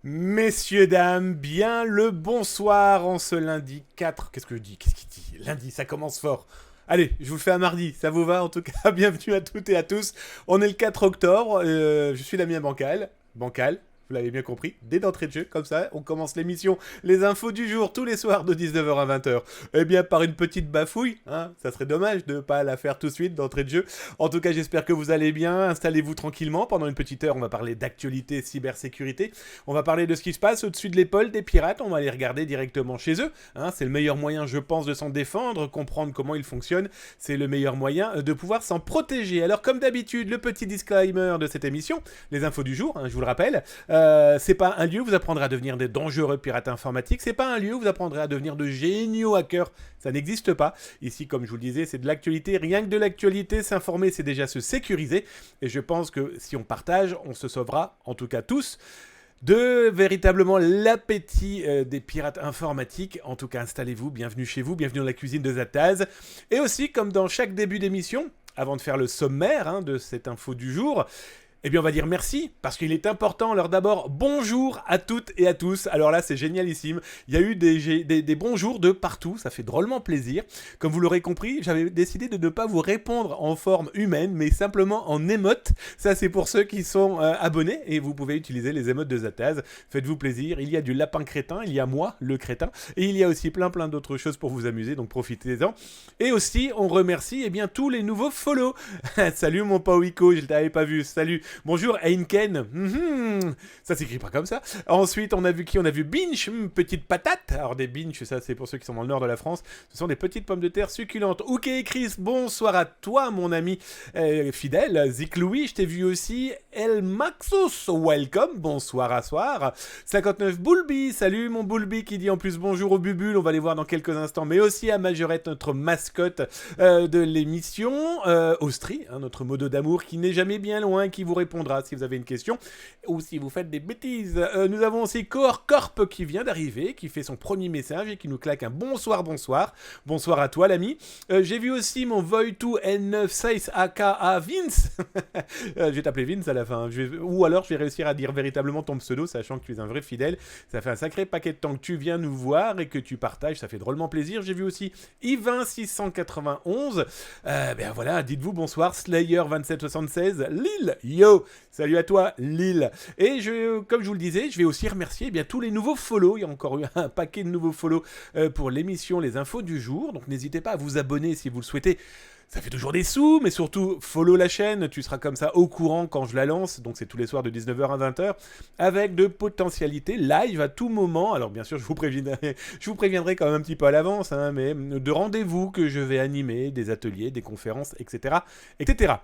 Messieurs, dames, bien le bonsoir en ce lundi 4. Qu'est-ce que je dis? Qu'est-ce qu'il dit? Lundi, ça commence fort. Allez, je vous le fais à mardi, ça vous va? En tout cas, bienvenue à toutes et à tous. On est le 4 octobre, je suis Damien Bancal. Bancal, vous l'avez bien compris, dès d'entrée de jeu, comme ça, on commence l'émission. Les infos du jour, tous les soirs de 19h à 20h. Eh bien, par une petite bafouille, hein, ça serait dommage de ne pas la faire tout de suite d'entrée de jeu. En tout cas, j'espère que vous allez bien. Installez-vous tranquillement. Pendant une petite heure, on va parler d'actualité cybersécurité. On va parler de ce qui se passe au-dessus de l'épaule des pirates. On va aller regarder directement chez eux. Hein, c'est le meilleur moyen, je pense, de s'en défendre, comprendre comment ils fonctionnent. C'est le meilleur moyen de pouvoir s'en protéger. Alors, comme d'habitude, le petit disclaimer de cette émission, les infos du jour, hein, je vous le rappelle. C'est pas un lieu où vous apprendrez à devenir des dangereux pirates informatiques. C'est pas un lieu où vous apprendrez à devenir de géniaux hackers. Ça n'existe pas. Ici, comme je vous le disais, c'est de l'actualité. Rien que de l'actualité, s'informer, c'est déjà se sécuriser. Et je pense que si on partage, on se sauvera, en tout cas tous, de véritablement l'appétit des pirates informatiques. En tout cas, installez-vous, bienvenue chez vous, bienvenue dans la cuisine de Zataz. Et aussi, comme dans chaque début d'émission, avant de faire le sommaire de cette info du jour, eh bien, on va dire merci, parce qu'il est important. Alors d'abord, bonjour à toutes et à tous. Alors là, c'est génialissime. Il y a eu des bonjours de partout. Ça fait drôlement plaisir. Comme vous l'aurez compris, j'avais décidé de ne pas vous répondre en forme humaine, mais simplement en émote. Ça, c'est pour ceux qui sont abonnés. Et vous pouvez utiliser les émotes de Zataz. Faites-vous plaisir. Il y a du lapin crétin. Il y a moi, le crétin. Et il y a aussi plein d'autres choses pour vous amuser. Donc profitez-en. Et aussi, on remercie bien, tous les nouveaux follow. Salut mon Pauico, je ne t'avais pas vu. Salut. Bonjour Heinken, ça s'écrit pas comme ça. Ensuite on a vu qui? On a vu Binch, petite patate. Alors des Binch, ça c'est pour ceux qui sont dans le nord de la France. Ce sont des petites pommes de terre succulentes. Ok Chris, bonsoir à toi mon ami fidèle. Zik Louis, je t'ai vu aussi. El Maxos, welcome, bonsoir à soir. 59 Boulby, salut mon Boulby qui dit en plus bonjour au Bubule, on va les voir dans quelques instants. Mais aussi à Majorette, notre mascotte de l'émission. Austri, notre modo d'amour qui n'est jamais bien loin, qui vous répondra si vous avez une question ou si vous faites des bêtises. Nous avons aussi Core Corp qui vient d'arriver, qui fait son premier message et qui nous claque un bonsoir. Bonsoir à toi l'ami. J'ai vu aussi mon Voitu N96 aka Vince. Je vais t'appeler Vince à la fin. Ou alors je vais réussir à dire véritablement ton pseudo, sachant que tu es un vrai fidèle. Ça fait un sacré paquet de temps que tu viens nous voir et que tu partages, ça fait drôlement plaisir. J'ai vu aussi Yvain691. Voilà, dites-vous bonsoir. Slayer2776. Lille, yo, salut à toi Lille. Et comme je vous le disais, je vais aussi remercier tous les nouveaux follow. Il y a encore eu un paquet de nouveaux follow pour l'émission Les Infos du jour. Donc n'hésitez pas à vous abonner si vous le souhaitez. Ça fait toujours des sous, mais surtout, follow la chaîne, tu seras comme ça au courant quand je la lance, donc c'est tous les soirs de 19h à 20h, avec de potentialités live à tout moment. Alors bien sûr, je vous préviendrai quand même un petit peu à l'avance, mais de rendez-vous que je vais animer, des ateliers, des conférences, etc. etc.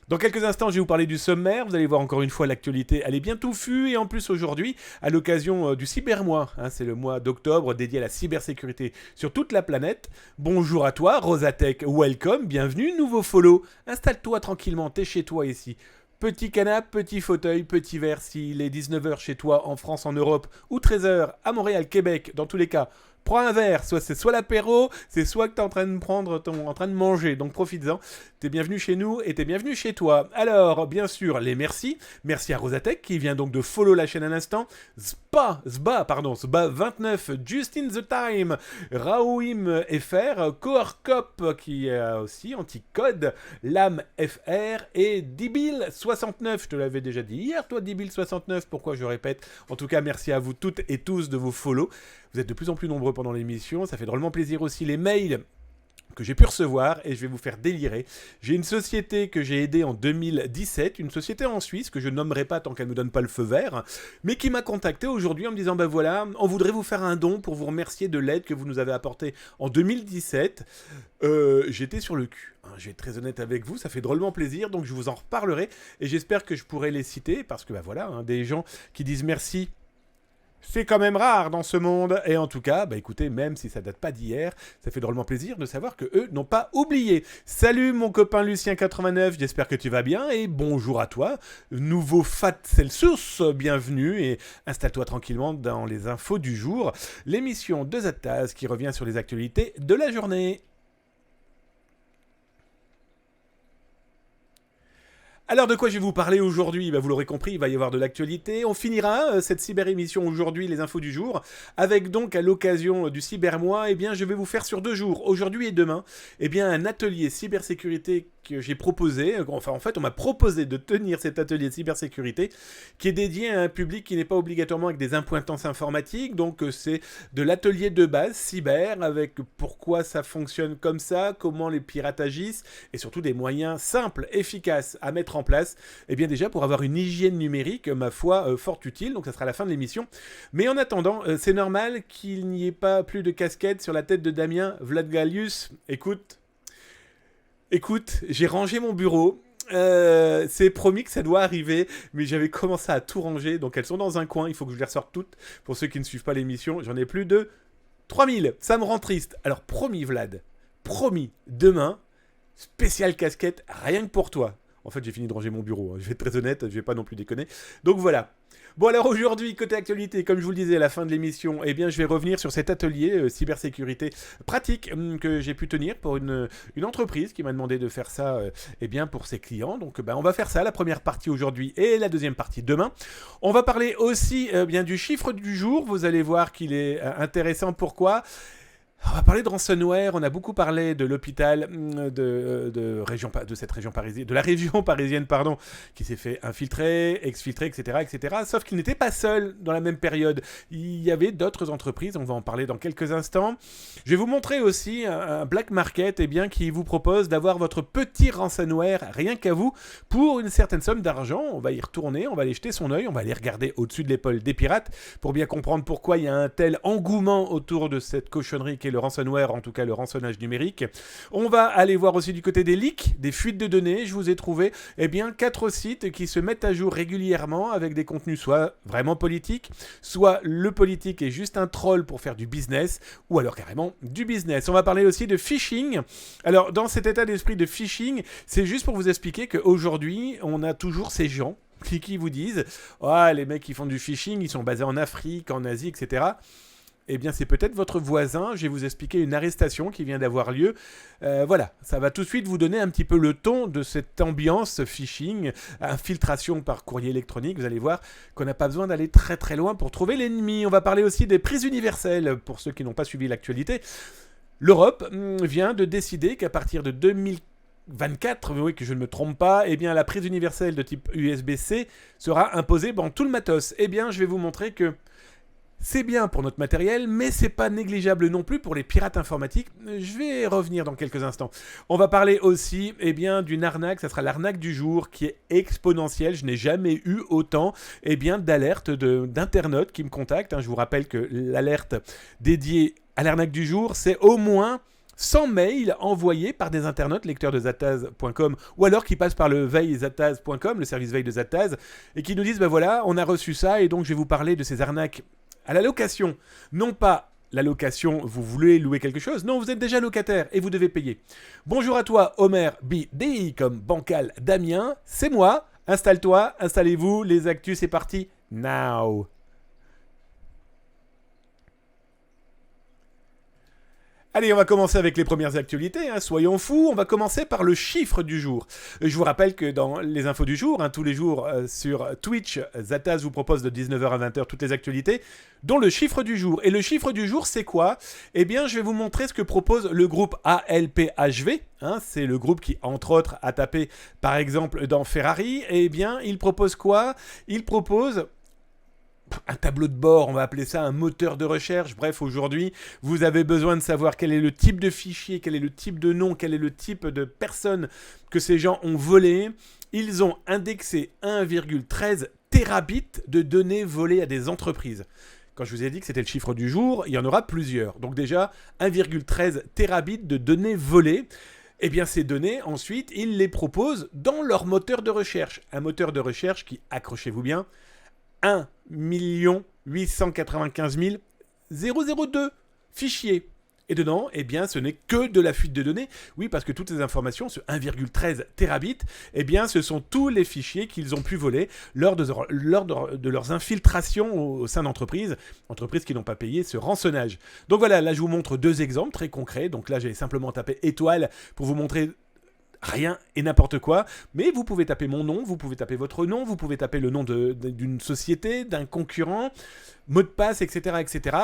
Dans quelques instants, je vais vous parler du sommaire. Vous allez voir encore une fois l'actualité, elle est bien touffue. Et en plus aujourd'hui, à l'occasion du Cybermois, c'est le mois d'octobre dédié à la cybersécurité sur toute la planète. Bonjour à toi, Rosatech, welcome, bienvenue, nouveau follow. Installe-toi tranquillement, t'es chez toi ici. Petit canapé, petit fauteuil, petit verre. S'il est 19h chez toi en France, en Europe, ou 13h à Montréal, Québec, dans tous les cas, prends un verre, c'est soit l'apéro, c'est soit que t'es en train de manger, donc profites-en. T'es bienvenu chez nous et t'es bienvenu chez toi. Alors, bien sûr, les merci. Merci à Rosatech qui vient donc de follow la chaîne à l'instant. Sba29, Just in the Time, Raouim FR, Coarcop qui a aussi Anticode, Lam FR et Dibil69. Je te l'avais déjà dit hier, toi Dibil69, pourquoi je répète? En tout cas, merci à vous toutes et tous de vos follow. Vous êtes de plus en plus nombreux pendant l'émission, ça fait drôlement plaisir aussi les mails que j'ai pu recevoir et je vais vous faire délirer. J'ai une société que j'ai aidée en 2017, une société en Suisse que je nommerai pas tant qu'elle ne me donne pas le feu vert, mais qui m'a contacté aujourd'hui en me disant voilà, on voudrait vous faire un don pour vous remercier de l'aide que vous nous avez apportée en 2017. J'étais sur le cul. Je vais être très honnête avec vous, ça fait drôlement plaisir, donc je vous en reparlerai et j'espère que je pourrai les citer parce que des gens qui disent merci. C'est quand même rare dans ce monde. Et en tout cas, écoutez, même si ça date pas d'hier, ça fait drôlement plaisir de savoir que eux n'ont pas oublié. Salut mon copain Lucien89, j'espère que tu vas bien et bonjour à toi. Nouveau Fat Celsius, bienvenue et installe-toi tranquillement dans les infos du jour. L'émission de Zataz qui revient sur les actualités de la journée. Alors de quoi je vais vous parler aujourd'hui? Vous l'aurez compris, il va y avoir de l'actualité. On finira cette cyber-émission aujourd'hui, les infos du jour, avec donc à l'occasion du cybermois, je vais vous faire sur 2 jours, aujourd'hui et demain, un atelier cybersécurité que j'ai proposé. Enfin, en fait, on m'a proposé de tenir cet atelier de cybersécurité qui est dédié à un public qui n'est pas obligatoirement avec des impointances informatiques. Donc, c'est de l'atelier de base cyber avec pourquoi ça fonctionne comme ça, comment les pirates agissent et surtout des moyens simples, efficaces à mettre en place. Déjà, pour avoir une hygiène numérique, ma foi, fort utile. Donc, ça sera la fin de l'émission. Mais en attendant, c'est normal qu'il n'y ait pas plus de casquette sur la tête de Damien Vladgalius. Écoute, j'ai rangé mon bureau. C'est promis que ça doit arriver, mais j'avais commencé à tout ranger, donc elles sont dans un coin, il faut que je les ressorte toutes. Pour ceux qui ne suivent pas l'émission, j'en ai plus de 3000, ça me rend triste. Alors promis Vlad, promis, demain, spéciale casquette, rien que pour toi. En fait j'ai fini de ranger mon bureau, je vais être très honnête, je vais pas non plus déconner. Donc voilà. Bon alors aujourd'hui, côté actualité, comme je vous le disais à la fin de l'émission, je vais revenir sur cet atelier cybersécurité pratique que j'ai pu tenir pour une entreprise qui m'a demandé de faire ça pour ses clients. Donc on va faire ça, la première partie aujourd'hui et la deuxième partie demain. On va parler aussi du chiffre du jour, vous allez voir qu'il est intéressant. Pourquoi ? On va parler de ransomware, on a beaucoup parlé de l'hôpital de cette région parisienne, de la région parisienne, qui s'est fait infiltrer, exfiltrer, etc. Sauf qu'il n'était pas seul dans la même période. Il y avait d'autres entreprises, on va en parler dans quelques instants. Je vais vous montrer aussi un black market qui vous propose d'avoir votre petit ransomware rien qu'à vous pour une certaine somme d'argent. On va y retourner, on va aller jeter son œil, on va aller regarder au-dessus de l'épaule des pirates pour bien comprendre pourquoi il y a un tel engouement autour de cette cochonnerie qui est le ransomware, en tout cas le rançonnage numérique. On va aller voir aussi du côté des leaks, des fuites de données. Je vous ai trouvé 4 sites qui se mettent à jour régulièrement avec des contenus soit vraiment politiques, soit le politique est juste un troll pour faire du business, ou alors carrément du business. On va parler aussi de phishing. Alors dans cet état d'esprit de phishing, c'est juste pour vous expliquer qu'aujourd'hui, on a toujours ces gens qui vous disent « Ah, les mecs qui font du phishing, ils sont basés en Afrique, en Asie, etc. » C'est peut-être votre voisin. Je vais vous expliquer une arrestation qui vient d'avoir lieu. Voilà, ça va tout de suite vous donner un petit peu le ton de cette ambiance phishing, infiltration par courrier électronique. Vous allez voir qu'on n'a pas besoin d'aller très très loin pour trouver l'ennemi. On va parler aussi des prises universelles, pour ceux qui n'ont pas suivi l'actualité. L'Europe vient de décider qu'à partir de 2024, oui, que je ne me trompe pas, la prise universelle de type USB-C sera imposée dans tout le matos. Je vais vous montrer que c'est bien pour notre matériel, mais c'est pas négligeable non plus pour les pirates informatiques. Je vais revenir dans quelques instants. On va parler aussi d'une arnaque, ça sera l'arnaque du jour qui est exponentielle. Je n'ai jamais eu autant d'alertes d'internautes qui me contactent. Je vous rappelle que l'alerte dédiée à l'arnaque du jour, c'est au moins 100 mails envoyés par des internautes lecteurs de zataz.com ou alors qui passent par le veille-zataz.com, le service veille de Zataz, et qui nous disent voilà, on a reçu ça et donc je vais vous parler de ces arnaques à la location. Non pas la location, vous voulez louer quelque chose, non, vous êtes déjà locataire et vous devez payer. Bonjour à toi, Omer BDI comme Bancal Damien, c'est moi. Installe-toi, installez-vous, les actus, c'est parti, now. Allez, on va commencer avec les premières actualités, soyons fous, on va commencer par le chiffre du jour. Je vous rappelle que dans les infos du jour, tous les jours sur Twitch, Zataz vous propose de 19h à 20h toutes les actualités, dont le chiffre du jour. Et le chiffre du jour, c'est quoi ? Je vais vous montrer ce que propose le groupe ALPHV, c'est le groupe qui, entre autres, a tapé, par exemple, dans Ferrari. Il propose quoi ? Il propose un tableau de bord, on va appeler ça un moteur de recherche. Bref, aujourd'hui, vous avez besoin de savoir quel est le type de fichier, quel est le type de nom, quel est le type de personne que ces gens ont volé. Ils ont indexé 1,13 terabits de données volées à des entreprises. Quand je vous ai dit que c'était le chiffre du jour, il y en aura plusieurs. Donc déjà, 1,13 terabits de données volées. Ces données, ensuite, ils les proposent dans leur moteur de recherche. Un moteur de recherche qui, accrochez-vous bien, 1 895 002 fichiers. Et dedans, ce n'est que de la fuite de données. Oui, parce que toutes ces informations, ce 1,13 terabits, ce sont tous les fichiers qu'ils ont pu voler lors de leurs infiltrations au sein d'entreprises qui n'ont pas payé ce rançonnage. Donc voilà, là je vous montre 2 exemples très concrets. Donc là, j'ai simplement tapé étoile pour vous montrer rien et n'importe quoi, mais vous pouvez taper mon nom, vous pouvez taper votre nom, vous pouvez taper le nom d'une société, d'un concurrent, mot de passe, etc. etc.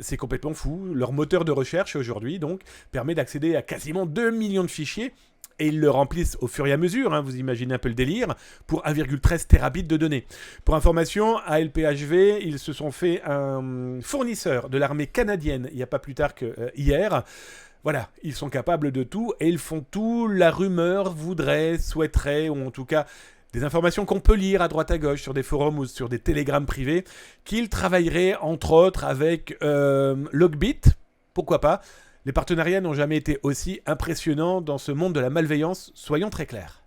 C'est complètement fou. Leur moteur de recherche aujourd'hui donc permet d'accéder à quasiment 2 millions de fichiers et ils le remplissent au fur et à mesure, hein, vous imaginez un peu le délire, pour 1,13 terabits de données. Pour information, à LPHV, ils se sont fait un fournisseur de l'armée canadienne il n'y a pas plus tard qu'hier. Voilà, ils sont capables de tout et ils font tout. La rumeur voudrait, souhaiterait, ou en tout cas des informations qu'on peut lire à droite à gauche sur des forums ou sur des télégrammes privés, qu'ils travailleraient entre autres avec Logbit, pourquoi pas. Les partenariats n'ont jamais été aussi impressionnants dans ce monde de la malveillance, soyons très clairs.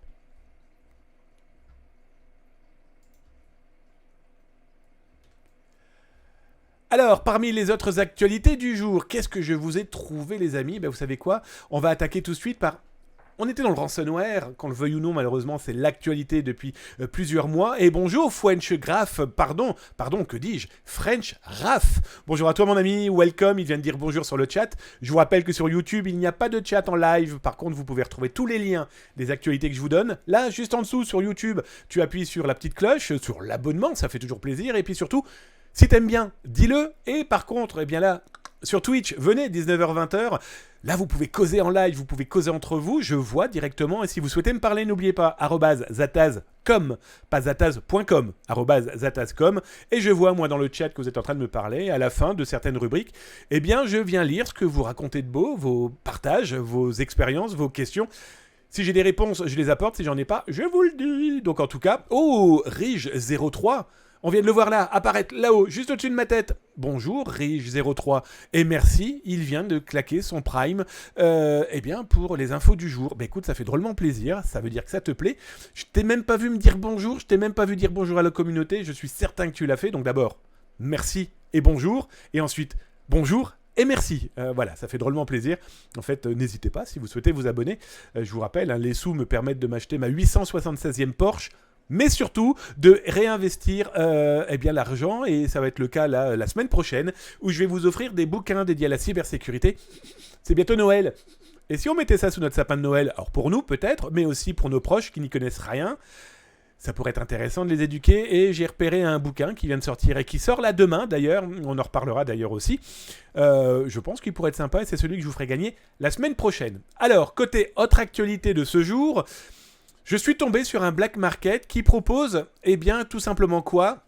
Alors, parmi les autres actualités du jour, qu'est-ce que je vous ai trouvé, les amis ? Vous savez quoi ? On va attaquer tout de suite par... On était dans le ransomware, qu'on le veuille ou non, malheureusement, c'est l'actualité depuis plusieurs mois. Et bonjour, French Graf, pardon, que dis-je ? French Raf. Bonjour à toi, mon ami, welcome, il vient de dire bonjour sur le chat. Je vous rappelle que sur YouTube, il n'y a pas de chat en live. Par contre, vous pouvez retrouver tous les liens des actualités que je vous donne. Là, juste en dessous, sur YouTube, tu appuies sur la petite cloche, sur l'abonnement, ça fait toujours plaisir. Et puis surtout, si t'aimes bien, dis-le. Et par contre, eh bien là, sur Twitch, venez, 19h-20h. Là, vous pouvez causer en live, vous pouvez causer entre vous, je vois directement. Et si vous souhaitez me parler, n'oubliez pas, @zataz.com, pas zataz.com, @zataz.com. Et je vois, moi, dans le chat que vous êtes en train de me parler, à la fin de certaines rubriques, eh bien, je viens lire ce que vous racontez de beau, vos partages, vos expériences, vos questions. Si j'ai des réponses, je les apporte. Si j'en ai pas, je vous le dis. Donc, en tout cas, Rige03. On vient de le voir là, apparaître là-haut, juste au-dessus de ma tête. Bonjour, Rige03. Et merci, il vient de claquer son Prime pour les infos du jour. Écoute, ça fait drôlement plaisir, ça veut dire que ça te plaît. Je t'ai même pas vu me dire bonjour, je t'ai même pas vu dire bonjour à la communauté. Je suis certain que tu l'as fait. Donc d'abord, merci et bonjour. Et ensuite, bonjour et merci. Voilà, ça fait drôlement plaisir. En fait, n'hésitez pas si vous souhaitez vous abonner. Je vous rappelle, hein, les sous me permettent de m'acheter ma 876e Porsche. Mais surtout de réinvestir l'argent, et ça va être le cas la semaine prochaine, où je vais vous offrir des bouquins dédiés à la cybersécurité. C'est bientôt Noël. Et si on mettait ça sous notre sapin de Noël, alors pour nous peut-être, mais aussi pour nos proches qui n'y connaissent rien, ça pourrait être intéressant de les éduquer. Et j'ai repéré un bouquin qui vient de sortir et qui sort là demain d'ailleurs, on en reparlera d'ailleurs aussi. Je pense qu'il pourrait être sympa et c'est celui que je vous ferai gagner la semaine prochaine. Alors, côté autre actualité de ce jour... Je suis tombé sur un black market qui propose, tout simplement quoi ?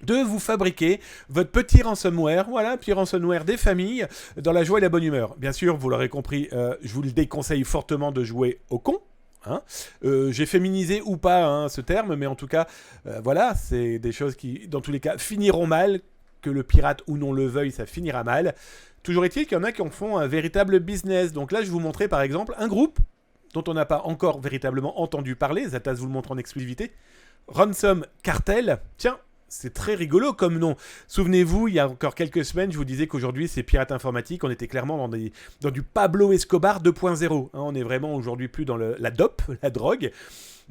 De vous fabriquer votre petit ransomware, voilà, petit ransomware des familles, dans la joie et la bonne humeur. Bien sûr, vous l'aurez compris, je vous le déconseille fortement de jouer au con. Hein. J'ai féminisé ou pas ce terme, mais en tout cas, voilà, c'est des choses qui, dans tous les cas, finiront mal. Que le pirate ou non le veuille, ça finira mal. Toujours est-il qu'il y en a qui en font un véritable business. Donc là, je vous montrais par exemple un groupe dont on n'a pas encore véritablement entendu parler, Zataz vous le montre en exclusivité, Ransom Cartel. Tiens, c'est très rigolo comme nom. Souvenez-vous, il y a encore quelques semaines, je vous disais qu'aujourd'hui, c'est pirate informatique, on était clairement dans du Pablo Escobar 2.0. Hein, on est vraiment aujourd'hui plus dans la dope, la drogue.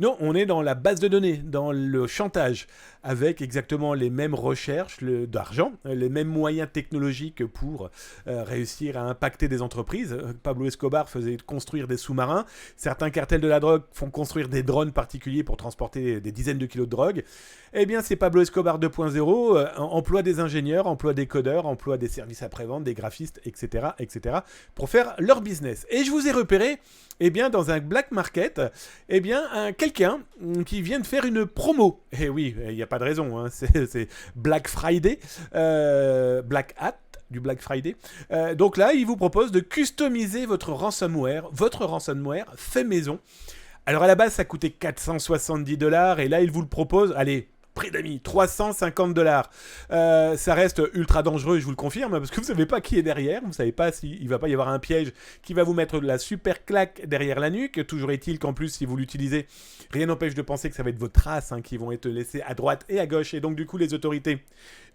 Non, on est dans la base de données, dans le chantage, avec exactement les mêmes recherches d'argent, les mêmes moyens technologiques pour réussir à impacter des entreprises. Pablo Escobar faisait construire des sous-marins. Certains cartels de la drogue font construire des drones particuliers pour transporter des dizaines de kilos de drogue. Eh bien, c'est Pablo Escobar 2.0, emploie des ingénieurs, emploie des codeurs, emploie des services après-vente, des graphistes, etc., pour faire leur business. Et je vous ai repéré, dans un black market, quelqu'un qui vient de faire une promo. Et oui, il n'y a pas de raison, hein, c'est Black Friday, Black Hat, du Black Friday. Donc là, il vous propose de customiser votre ransomware fait maison. Alors à la base, ça coûtait 470$, et là, il vous le propose, allez, prix d'amis, $350. Ça reste ultra dangereux, je vous le confirme, parce que vous ne savez pas qui est derrière, vous ne savez pas s'il ne va pas y avoir un piège qui va vous mettre de la super claque derrière la nuque. Toujours est-il qu'en plus, si vous l'utilisez, rien n'empêche de penser que ça va être vos traces qui vont être laissées à droite et à gauche, et donc du coup, les autorités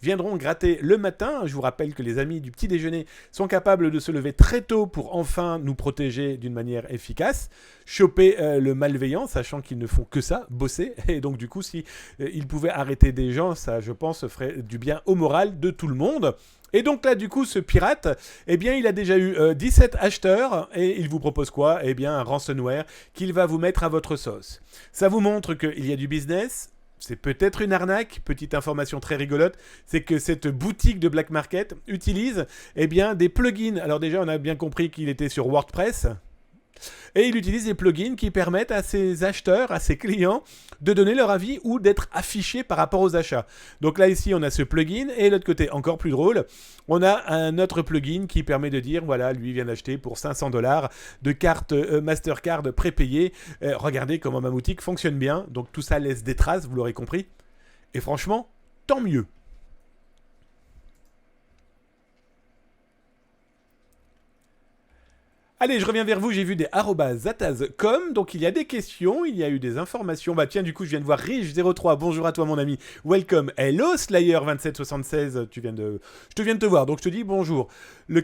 viendront gratter le matin. Je vous rappelle que les amis du petit déjeuner sont capables de se lever très tôt pour enfin nous protéger d'une manière efficace, choper le malveillant, sachant qu'ils ne font que ça, bosser, et donc du coup, si ils pouvaient arrêter des gens, ça, je pense, ferait du bien au moral de tout le monde. Et donc là, du coup, ce pirate, eh bien, il a déjà eu 17 acheteurs et il vous propose quoi? Eh bien, un ransomware qu'il va vous mettre à votre sauce. Ça vous montre qu'il y a du business. C'est peut-être une arnaque. Petite information très rigolote, c'est que cette boutique de Black Market utilise eh bien, des plugins. Alors déjà, on a bien compris qu'il était sur WordPress. Et il utilise des plugins qui permettent à ses acheteurs, à ses clients, de donner leur avis ou d'être affichés par rapport aux achats. Donc là, ici, on a ce plugin. Et de l'autre côté, encore plus drôle, on a un autre plugin qui permet de dire, voilà, lui vient d'acheter pour $500 de carte Mastercard prépayée. Regardez comment ma boutique fonctionne bien. Donc tout ça laisse des traces, vous l'aurez compris. Et franchement, tant mieux. Allez, je reviens vers vous, j'ai vu des @zataz.com, donc il y a des questions, il y a eu des informations. Bah tiens, du coup, je viens de voir Rich03, bonjour à toi mon ami, welcome, hello Slayer2776, je te viens de te voir, donc je te dis bonjour. Le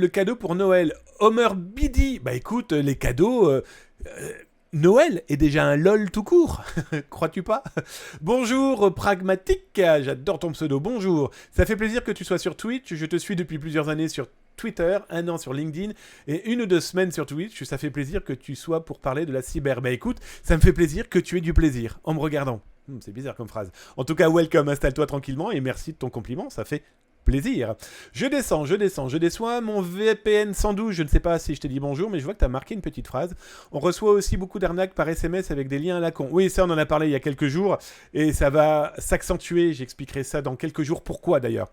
cadeau pour Noël, Homer Bidi, bah écoute, les cadeaux... Noël est déjà un LOL tout court, crois-tu pas? Bonjour Pragmatique, j'adore ton pseudo, bonjour. Ça fait plaisir que tu sois sur Twitch, je te suis depuis plusieurs années sur Twitter, 1 an sur LinkedIn et 1 ou 2 semaines sur Twitch. Ça fait plaisir que tu sois pour parler de la cyber. Bah écoute, ça me fait plaisir que tu aies du plaisir en me regardant. C'est bizarre comme phrase. En tout cas, welcome, installe-toi tranquillement et merci de ton compliment, ça fait plaisir. Je descends mon VPN 112, je ne sais pas si je t'ai dit bonjour, mais je vois que tu as marqué une petite phrase. On reçoit aussi beaucoup d'arnaques par SMS avec des liens à la con. Oui, ça on en a parlé il y a quelques jours, et ça va s'accentuer, j'expliquerai ça dans quelques jours, pourquoi d'ailleurs.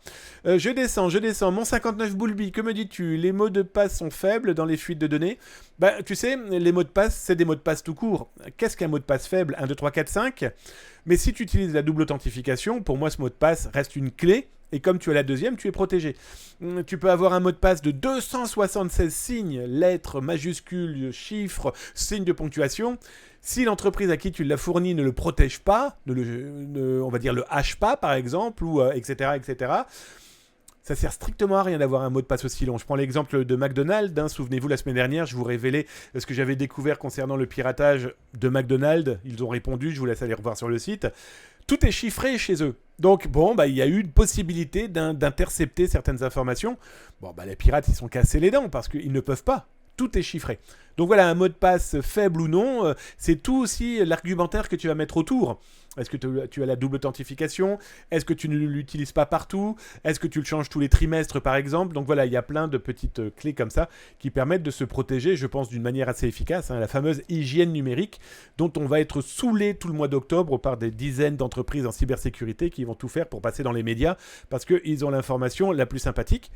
Je descends, mon 59 Boulby, que me dis-tu? Les mots de passe sont faibles dans les fuites de données. Bah, tu sais, les mots de passe, c'est des mots de passe tout court. Qu'est-ce qu'un mot de passe faible? 1, 2, 3, 4, 5. Mais si tu utilises la double authentification, pour moi ce mot de passe reste une clé. Et comme tu as la deuxième, tu es protégé. Tu peux avoir un mot de passe de 276 signes, lettres, majuscules, chiffres, signes de ponctuation. Si l'entreprise à qui tu l'as fourni ne le protège pas, on va dire le hache pas par exemple, ou etc., etc., ça sert strictement à rien d'avoir un mot de passe aussi long. Je prends l'exemple de McDonald's. Souvenez-vous, la semaine dernière, je vous révélais ce que j'avais découvert concernant le piratage de McDonald's. Ils ont répondu, je vous laisse aller revoir sur le site. Tout est chiffré chez eux. Donc, bon, il y a eu une possibilité d'intercepter certaines informations. Bon, les pirates, ils sont cassés les dents parce qu'ils ne peuvent pas. Tout est chiffré. Donc voilà, un mot de passe faible ou non, c'est tout aussi l'argumentaire que tu vas mettre autour. Est-ce que tu as la double authentification? Est-ce que tu ne l'utilises pas partout? Est-ce que tu le changes tous les trimestres, par exemple? Donc voilà, il y a plein de petites clés comme ça qui permettent de se protéger, je pense, d'une manière assez efficace. La fameuse hygiène numérique dont on va être saoulé tout le mois d'octobre par des dizaines d'entreprises en cybersécurité qui vont tout faire pour passer dans les médias parce qu'ils ont l'information la plus sympathique.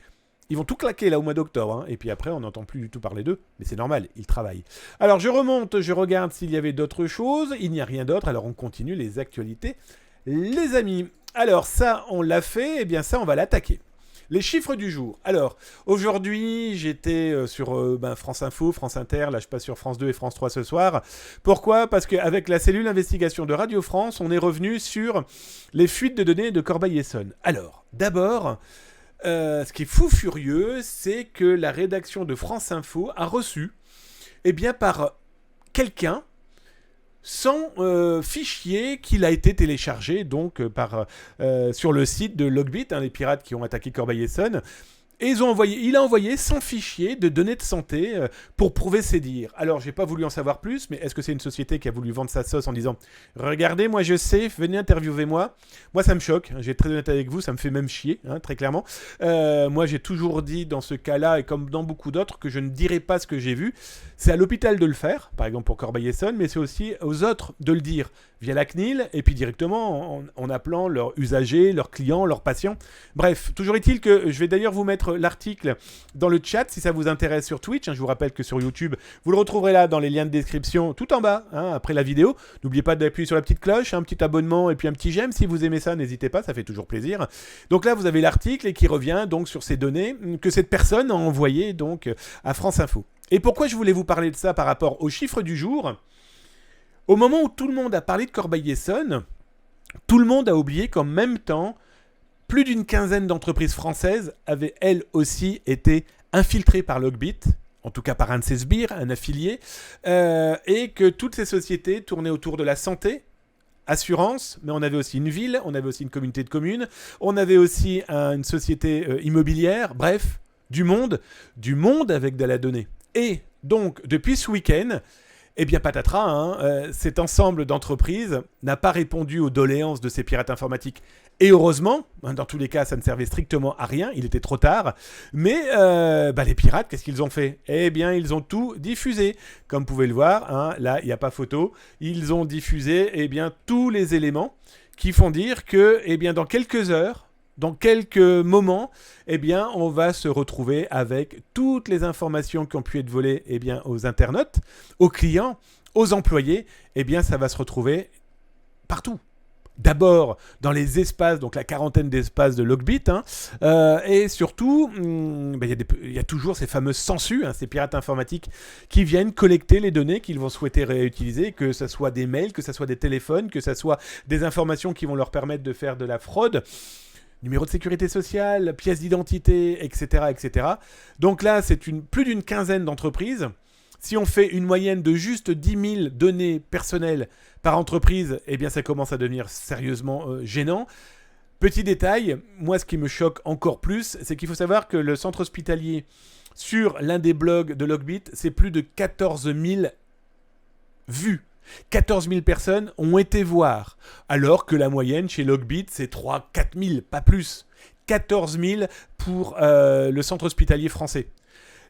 Ils vont tout claquer là au mois d'octobre, et puis après on n'entend plus du tout parler d'eux, mais c'est normal, ils travaillent. Alors je remonte, je regarde s'il y avait d'autres choses, il n'y a rien d'autre, alors on continue les actualités. Les amis, alors ça on l'a fait, et bien ça on va l'attaquer. Les chiffres du jour. Alors, aujourd'hui, j'étais sur France Info, France Inter, là je passe sur France 2 et France 3 ce soir. Pourquoi? Parce qu'avec la cellule investigation de Radio France, on est revenu sur les fuites de données de Corbeil-Essonnes. Alors, d'abord... ce qui est fou furieux, c'est que la rédaction de France Info a reçu, par quelqu'un, son fichier qu'il a été téléchargé sur le site de Logbit, les pirates qui ont attaqué Corbeil-Essonnes. Et il a envoyé son fichier de données de santé pour prouver ses dires. Alors, j'ai pas voulu en savoir plus, mais est-ce que c'est une société qui a voulu vendre sa sauce en disant « Regardez, moi je sais, venez interviewer-moi ». Moi, ça me choque, je vais être très honnête avec vous, ça me fait même chier, très clairement. Moi, j'ai toujours dit dans ce cas-là, et comme dans beaucoup d'autres, que je ne dirai pas ce que j'ai vu. C'est à l'hôpital de le faire, par exemple pour Corbeil-Essonnes, mais c'est aussi aux autres de le dire via la CNIL, et puis directement en appelant leurs usagers, leurs clients, leurs patients. Bref, toujours est-il que je vais d'ailleurs vous mettre l'article dans le chat si ça vous intéresse sur Twitch. Je vous rappelle que sur YouTube, vous le retrouverez là dans les liens de description tout en bas, après la vidéo. N'oubliez pas d'appuyer sur la petite cloche, un petit abonnement et puis un petit j'aime. Si vous aimez ça, n'hésitez pas, ça fait toujours plaisir. Donc là, vous avez l'article et qui revient donc sur ces données que cette personne a envoyées donc à France Info. Et pourquoi je voulais vous parler de ça par rapport aux chiffres du jour? Au moment où tout le monde a parlé de Corbeil-Essonnes, tout le monde a oublié qu'en même temps, plus d'une quinzaine d'entreprises françaises avaient elles aussi été infiltrées par Logbit, en tout cas par un de ses sbires, un affilié, et que toutes ces sociétés tournaient autour de la santé, assurance, mais on avait aussi une ville, on avait aussi une communauté de communes, on avait aussi une société immobilière, bref, du monde avec de la donnée. Et donc, depuis ce week-end, eh bien, patatras, cet ensemble d'entreprises n'a pas répondu aux doléances de ces pirates informatiques. Et heureusement, dans tous les cas, ça ne servait strictement à rien, il était trop tard. Mais les pirates, qu'est-ce qu'ils ont fait ? Eh bien, ils ont tout diffusé. Comme vous pouvez le voir, là, il n'y a pas photo. Ils ont diffusé tous les éléments qui font dire que dans quelques heures, dans quelques moments, on va se retrouver avec toutes les informations qui ont pu être volées aux internautes, aux clients, aux employés. Ça va se retrouver partout. D'abord dans les espaces, donc la quarantaine d'espaces de Logbit, et surtout, il y a toujours ces fameuses sangsues, ces pirates informatiques qui viennent collecter les données qu'ils vont souhaiter réutiliser, que ce soit des mails, que ce soit des téléphones, que ce soit des informations qui vont leur permettre de faire de la fraude. Numéro de sécurité sociale, pièce d'identité, etc., etc. Donc là, c'est plus d'une quinzaine d'entreprises. Si on fait une moyenne de juste 10 000 données personnelles par entreprise, ça commence à devenir sérieusement gênant. Petit détail, moi ce qui me choque encore plus, c'est qu'il faut savoir que le centre hospitalier, sur l'un des blogs de Logbit, c'est plus de 14 000 vues. 14 000 personnes ont été voir, alors que la moyenne chez Logbit, c'est 3 000 4 000, pas plus. 14 000 pour le centre hospitalier français.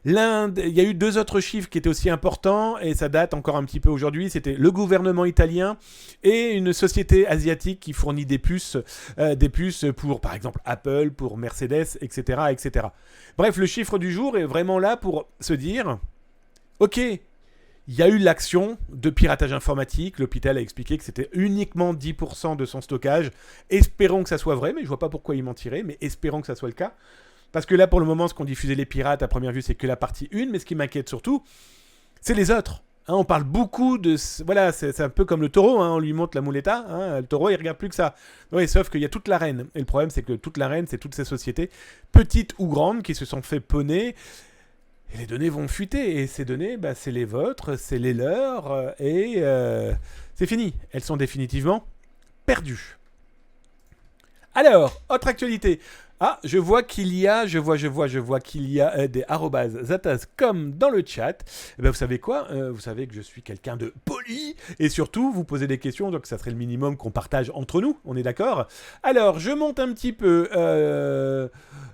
Il y a eu 2 autres chiffres qui étaient aussi importants, et ça date encore un petit peu aujourd'hui, c'était le gouvernement italien et une société asiatique qui fournit des puces pour, par exemple, Apple, pour Mercedes, etc., etc. Bref, le chiffre du jour est vraiment là pour se dire, ok, il y a eu l'action de piratage informatique. L'hôpital a expliqué que c'était uniquement 10% de son stockage. Espérons que ça soit vrai, mais je vois pas pourquoi ils mentiraient, mais espérons que ça soit le cas. Parce que là, pour le moment, ce qu'ont diffusé les pirates, à première vue, c'est que la partie 1, mais ce qui m'inquiète surtout, c'est les autres. On parle beaucoup de... Voilà, c'est un peu comme le taureau, on lui montre la mouletta, le taureau, il regarde plus que ça. Oui, sauf qu'il y a toute l'arène. Et le problème, c'est que toute l'arène, c'est toutes ces sociétés, petites ou grandes, qui se sont fait poney. Et les données vont fuiter, et ces données, c'est les vôtres, c'est les leurs, et c'est fini. Elles sont définitivement perdues. Alors, autre actualité. Ah, je vois qu'il y a des @zatas comme dans le chat. Vous savez quoi ? Vous savez que je suis quelqu'un de poli, et surtout, vous posez des questions, donc ça serait le minimum qu'on partage entre nous, on est d'accord ? Alors, je monte un petit peu...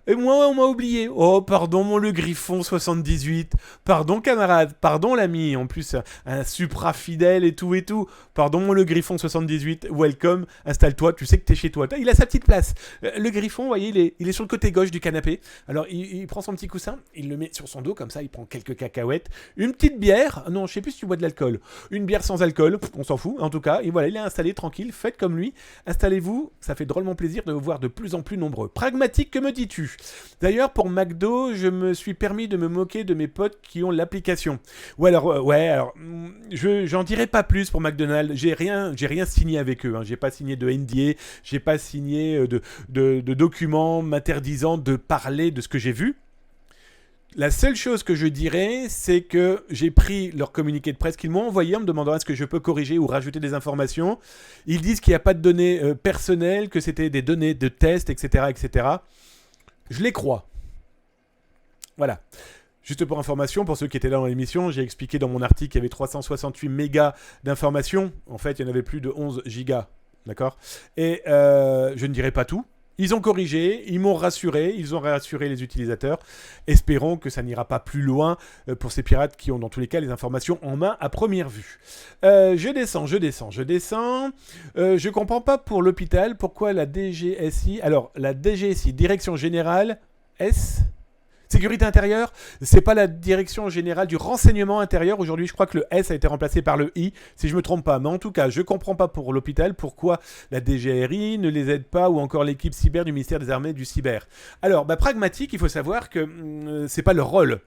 Et moi, on m'a oublié. Oh, pardon, mon le Griffon 78. Pardon, camarade. Pardon, l'ami. En plus, un supra fidèle et tout et tout. Pardon, mon le Griffon 78. Welcome. Installe-toi. Tu sais que t'es chez toi. Il a sa petite place. Le Griffon, vous voyez, il est sur le côté gauche du canapé. Alors, il prend son petit coussin. Il le met sur son dos, comme ça. Il prend quelques cacahuètes. Une petite bière. Non, je sais plus si tu bois de l'alcool. Une bière sans alcool. On s'en fout. En tout cas, et voilà, il est installé tranquille. Faites comme lui. Installez-vous. Ça fait drôlement plaisir de vous voir de plus en plus nombreux. Pragmatique, que me dis-tu ? D'ailleurs, pour McDo, je me suis permis de me moquer de mes potes qui ont l'application. J'en dirai pas plus pour McDonald's. J'ai rien signé avec eux. J'ai pas signé de NDA, j'ai pas signé de documents m'interdisant de parler de ce que j'ai vu. La seule chose que je dirais, c'est que j'ai pris leur communiqué de presse qu'ils m'ont envoyé en me demandant est-ce que je peux corriger ou rajouter des informations. Ils disent qu'il n'y a pas de données personnelles, que c'était des données de test, etc., etc. Je les crois. Voilà. Juste pour information, pour ceux qui étaient là dans l'émission, j'ai expliqué dans mon article qu'il y avait 368 mégas d'informations. En fait, il y en avait plus de 11 gigas. D'accord ? Et je ne dirai pas tout. Ils ont corrigé, ils m'ont rassuré, ils ont rassuré les utilisateurs. Espérons que ça n'ira pas plus loin pour ces pirates qui ont dans tous les cas les informations en main à première vue. Je descends. Je comprends pas pour l'hôpital pourquoi la DGSI... Alors, la DGSI, Direction Générale Sécurité intérieure, c'est pas la direction générale du renseignement intérieur. Aujourd'hui, je crois que le S a été remplacé par le I, si je me trompe pas. Mais en tout cas, je comprends pas pour l'hôpital pourquoi la DGRI ne les aide pas ou encore l'équipe cyber du ministère des Armées du cyber. Alors, pragmatique, il faut savoir que c'est pas leur rôle.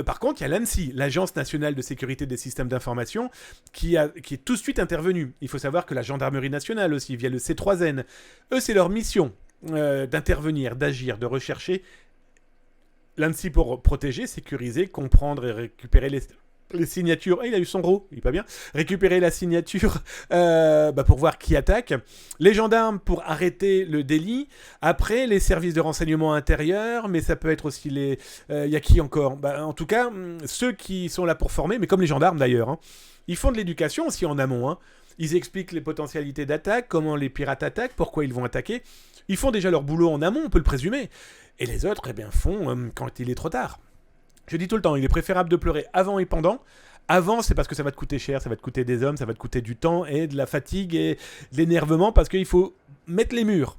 Par contre, il y a l'ANSSI, l'Agence nationale de sécurité des systèmes d'information, qui est tout de suite intervenue. Il faut savoir que la gendarmerie nationale aussi, via le C3N, eux, c'est leur mission d'intervenir, d'agir, de rechercher. L'ANSSI pour protéger, sécuriser, comprendre et récupérer les signatures. Il a eu son RAW, il est pas bien. Récupérer la signature pour voir qui attaque. Les gendarmes pour arrêter le délit. Après, les services de renseignement intérieur, mais ça peut être aussi les... Il y a qui encore ? En tout cas, ceux qui sont là pour former, mais comme les gendarmes d'ailleurs. Hein. Ils font de l'éducation aussi en amont. Hein. Ils expliquent les potentialités d'attaque, comment les pirates attaquent, pourquoi ils vont attaquer. Ils font déjà leur boulot en amont, on peut le présumer. Et les autres, font quand il est trop tard. Je dis tout le temps, il est préférable de pleurer avant et pendant. Avant, c'est parce que ça va te coûter cher, ça va te coûter des hommes, ça va te coûter du temps et de la fatigue et de l'énervement parce qu'il faut mettre les murs.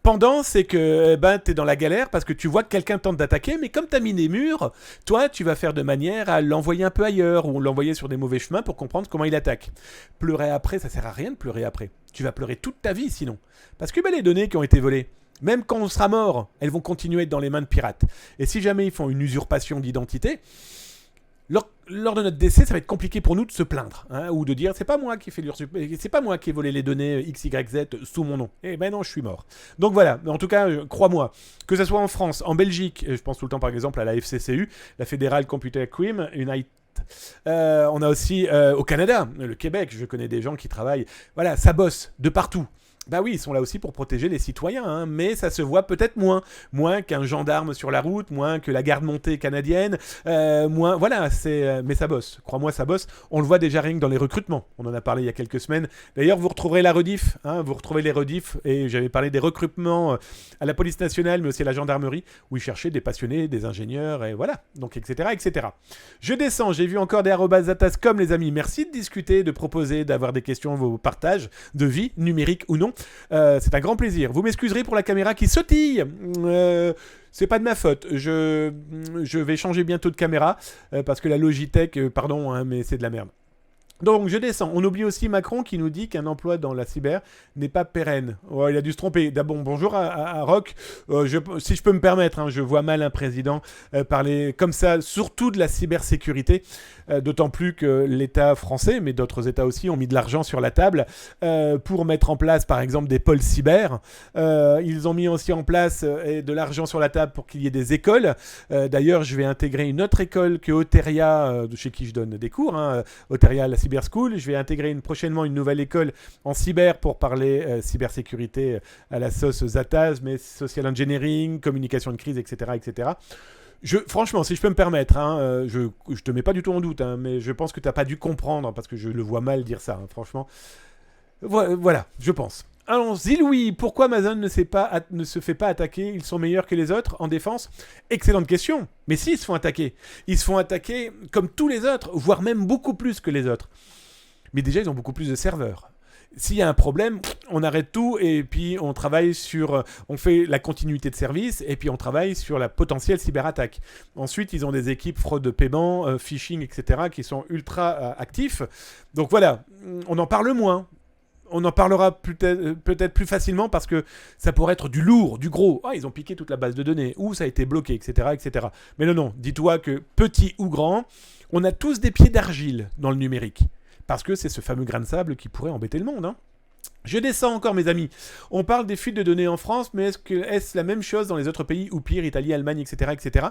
Pendant, c'est que t'es dans la galère parce que tu vois que quelqu'un tente d'attaquer, mais comme t'as mis des murs, toi, tu vas faire de manière à l'envoyer un peu ailleurs ou l'envoyer sur des mauvais chemins pour comprendre comment il attaque. Pleurer après, ça sert à rien de pleurer après. Tu vas pleurer toute ta vie sinon. Parce que les données qui ont été volées, même quand on sera mort, elles vont continuer à être dans les mains de pirates. Et si jamais ils font une usurpation d'identité, lors de notre décès, ça va être compliqué pour nous de se plaindre, hein, ou de dire c'est pas moi qui ai fait c'est pas moi qui ai volé les données XYZ sous mon nom. Eh ben non, je suis mort. Donc voilà, en tout cas, crois-moi, que ce soit en France, en Belgique, je pense tout le temps par exemple à la FCCU, la Federal Computer Crime Unit. On a aussi au Canada, le Québec, je connais des gens qui travaillent, voilà, ça bosse de partout. Bah oui, ils sont là aussi pour protéger les citoyens, hein, mais ça se voit peut-être moins qu'un gendarme sur la route, moins que la garde montée canadienne, moins, voilà, mais ça bosse, crois-moi, ça bosse. On le voit déjà rien que dans les recrutements, on en a parlé il y a quelques semaines. D'ailleurs, vous retrouverez la rediff, hein, vous retrouvez les rediffs, et j'avais parlé des recrutements à la police nationale, mais aussi à la gendarmerie, où ils cherchaient des passionnés, des ingénieurs, et voilà, donc etc., etc. Je descends, j'ai vu encore des @zatascom, les amis, merci de discuter, de proposer, d'avoir des questions, vos partages de vie, numérique ou non. C'est un grand plaisir. Vous m'excuserez pour la caméra qui sautille. C'est pas de ma faute. Je vais changer bientôt de caméra parce que la Logitech, pardon, hein, mais c'est de la merde. Donc je descends. On oublie aussi Macron qui nous dit qu'un emploi dans la cyber n'est pas pérenne. Oh, il a dû se tromper. D'abord, bonjour à Rock. Si je peux me permettre, hein, je vois mal un président parler comme ça, surtout de la cybersécurité. D'autant plus que l'État français, mais d'autres États aussi, ont mis de l'argent sur la table pour mettre en place, par exemple, des pôles cyber. Ils ont mis aussi en place de l'argent sur la table pour qu'il y ait des écoles. D'ailleurs, je vais intégrer une autre école que Oteria, chez qui je donne des cours, hein, Oteria, la Cyber School. Je vais intégrer prochainement une nouvelle école en cyber pour parler cybersécurité à la sauce Zataz, mais social engineering, communication de crise, etc., etc. Franchement, si je peux me permettre, hein, je te mets pas du tout en doute, hein, mais je pense que tu n'as pas dû comprendre, parce que je le vois mal dire ça, hein, franchement. Voilà, je pense. Allons-y, Louis, pourquoi Amazon ne se fait pas attaquer? Ils sont meilleurs que les autres en défense? Excellente question. Mais si, ils se font attaquer. Ils se font attaquer comme tous les autres, voire même beaucoup plus que les autres. Mais déjà, ils ont beaucoup plus de serveurs. S'il y a un problème, on arrête tout et puis on travaille on fait la continuité de service et puis on travaille sur la potentielle cyberattaque. Ensuite, ils ont des équipes fraude de paiement, phishing, etc. qui sont ultra actifs. Donc voilà, on en parle moins. On en parlera peut-être plus facilement parce que ça pourrait être du lourd, du gros. Ah, ils ont piqué toute la base de données ou ça a été bloqué, etc., etc. Mais non, dis-toi que petit ou grand, on a tous des pieds d'argile dans le numérique. Parce que c'est ce fameux grain de sable qui pourrait embêter le monde. Hein. Je descends encore, mes amis. On parle des fuites de données en France, mais est-ce la même chose dans les autres pays, ou pire, Italie, Allemagne, etc., etc.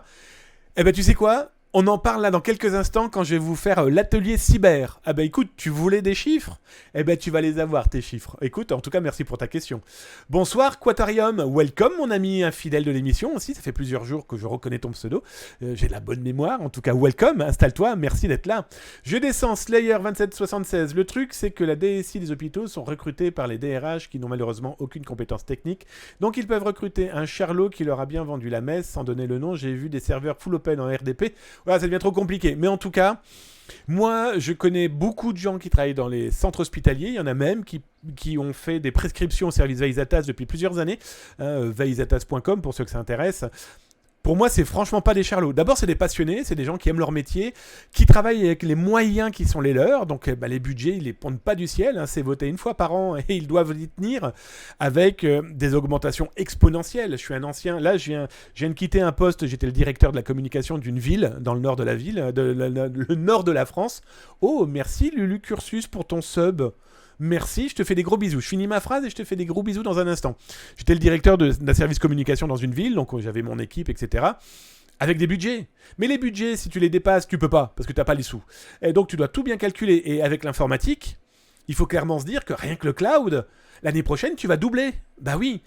Eh ben, tu sais quoi ? On en parle là dans quelques instants quand je vais vous faire l'atelier cyber. Ah bah écoute, tu voulais des chiffres? Eh ben tu vas les avoir tes chiffres. Écoute, en tout cas merci pour ta question. Bonsoir Quatarium, welcome mon ami infidèle de l'émission aussi, ça fait plusieurs jours que je reconnais ton pseudo. J'ai de la bonne mémoire, en tout cas welcome, installe-toi, merci d'être là. Je descends Slayer 2776. Le truc c'est que la DSI des hôpitaux sont recrutés par les DRH qui n'ont malheureusement aucune compétence technique. Donc ils peuvent recruter un charlot qui leur a bien vendu la messe sans donner le nom. J'ai vu des serveurs full open en RDP. Voilà, ça devient trop compliqué. Mais en tout cas, moi, je connais beaucoup de gens qui travaillent dans les centres hospitaliers. Il y en a même qui ont fait des prescriptions au service Veizatas depuis plusieurs années. Veizatas.com pour ceux que ça intéresse. Pour moi, c'est franchement pas des charlots. D'abord, c'est des passionnés, c'est des gens qui aiment leur métier, qui travaillent avec les moyens qui sont les leurs. Donc, les budgets, ils les pondent pas du ciel. Hein, c'est voté une fois par an et ils doivent y tenir avec des augmentations exponentielles. Je suis un ancien. Là, je viens de quitter un poste. J'étais le directeur de la communication d'une ville dans le nord de la ville, le nord de la France. Oh, merci Lulu Cursus pour ton sub. Merci, je te fais des gros bisous. Je finis ma phrase et je te fais des gros bisous dans un instant. J'étais le directeur d'un service communication dans une ville, donc j'avais mon équipe, etc. Avec des budgets. Mais les budgets, si tu les dépasses, tu peux pas, parce que tu n'as pas les sous. Et donc tu dois tout bien calculer. Et avec l'informatique, il faut clairement se dire que rien que le cloud, l'année prochaine, tu vas doubler. Bah oui.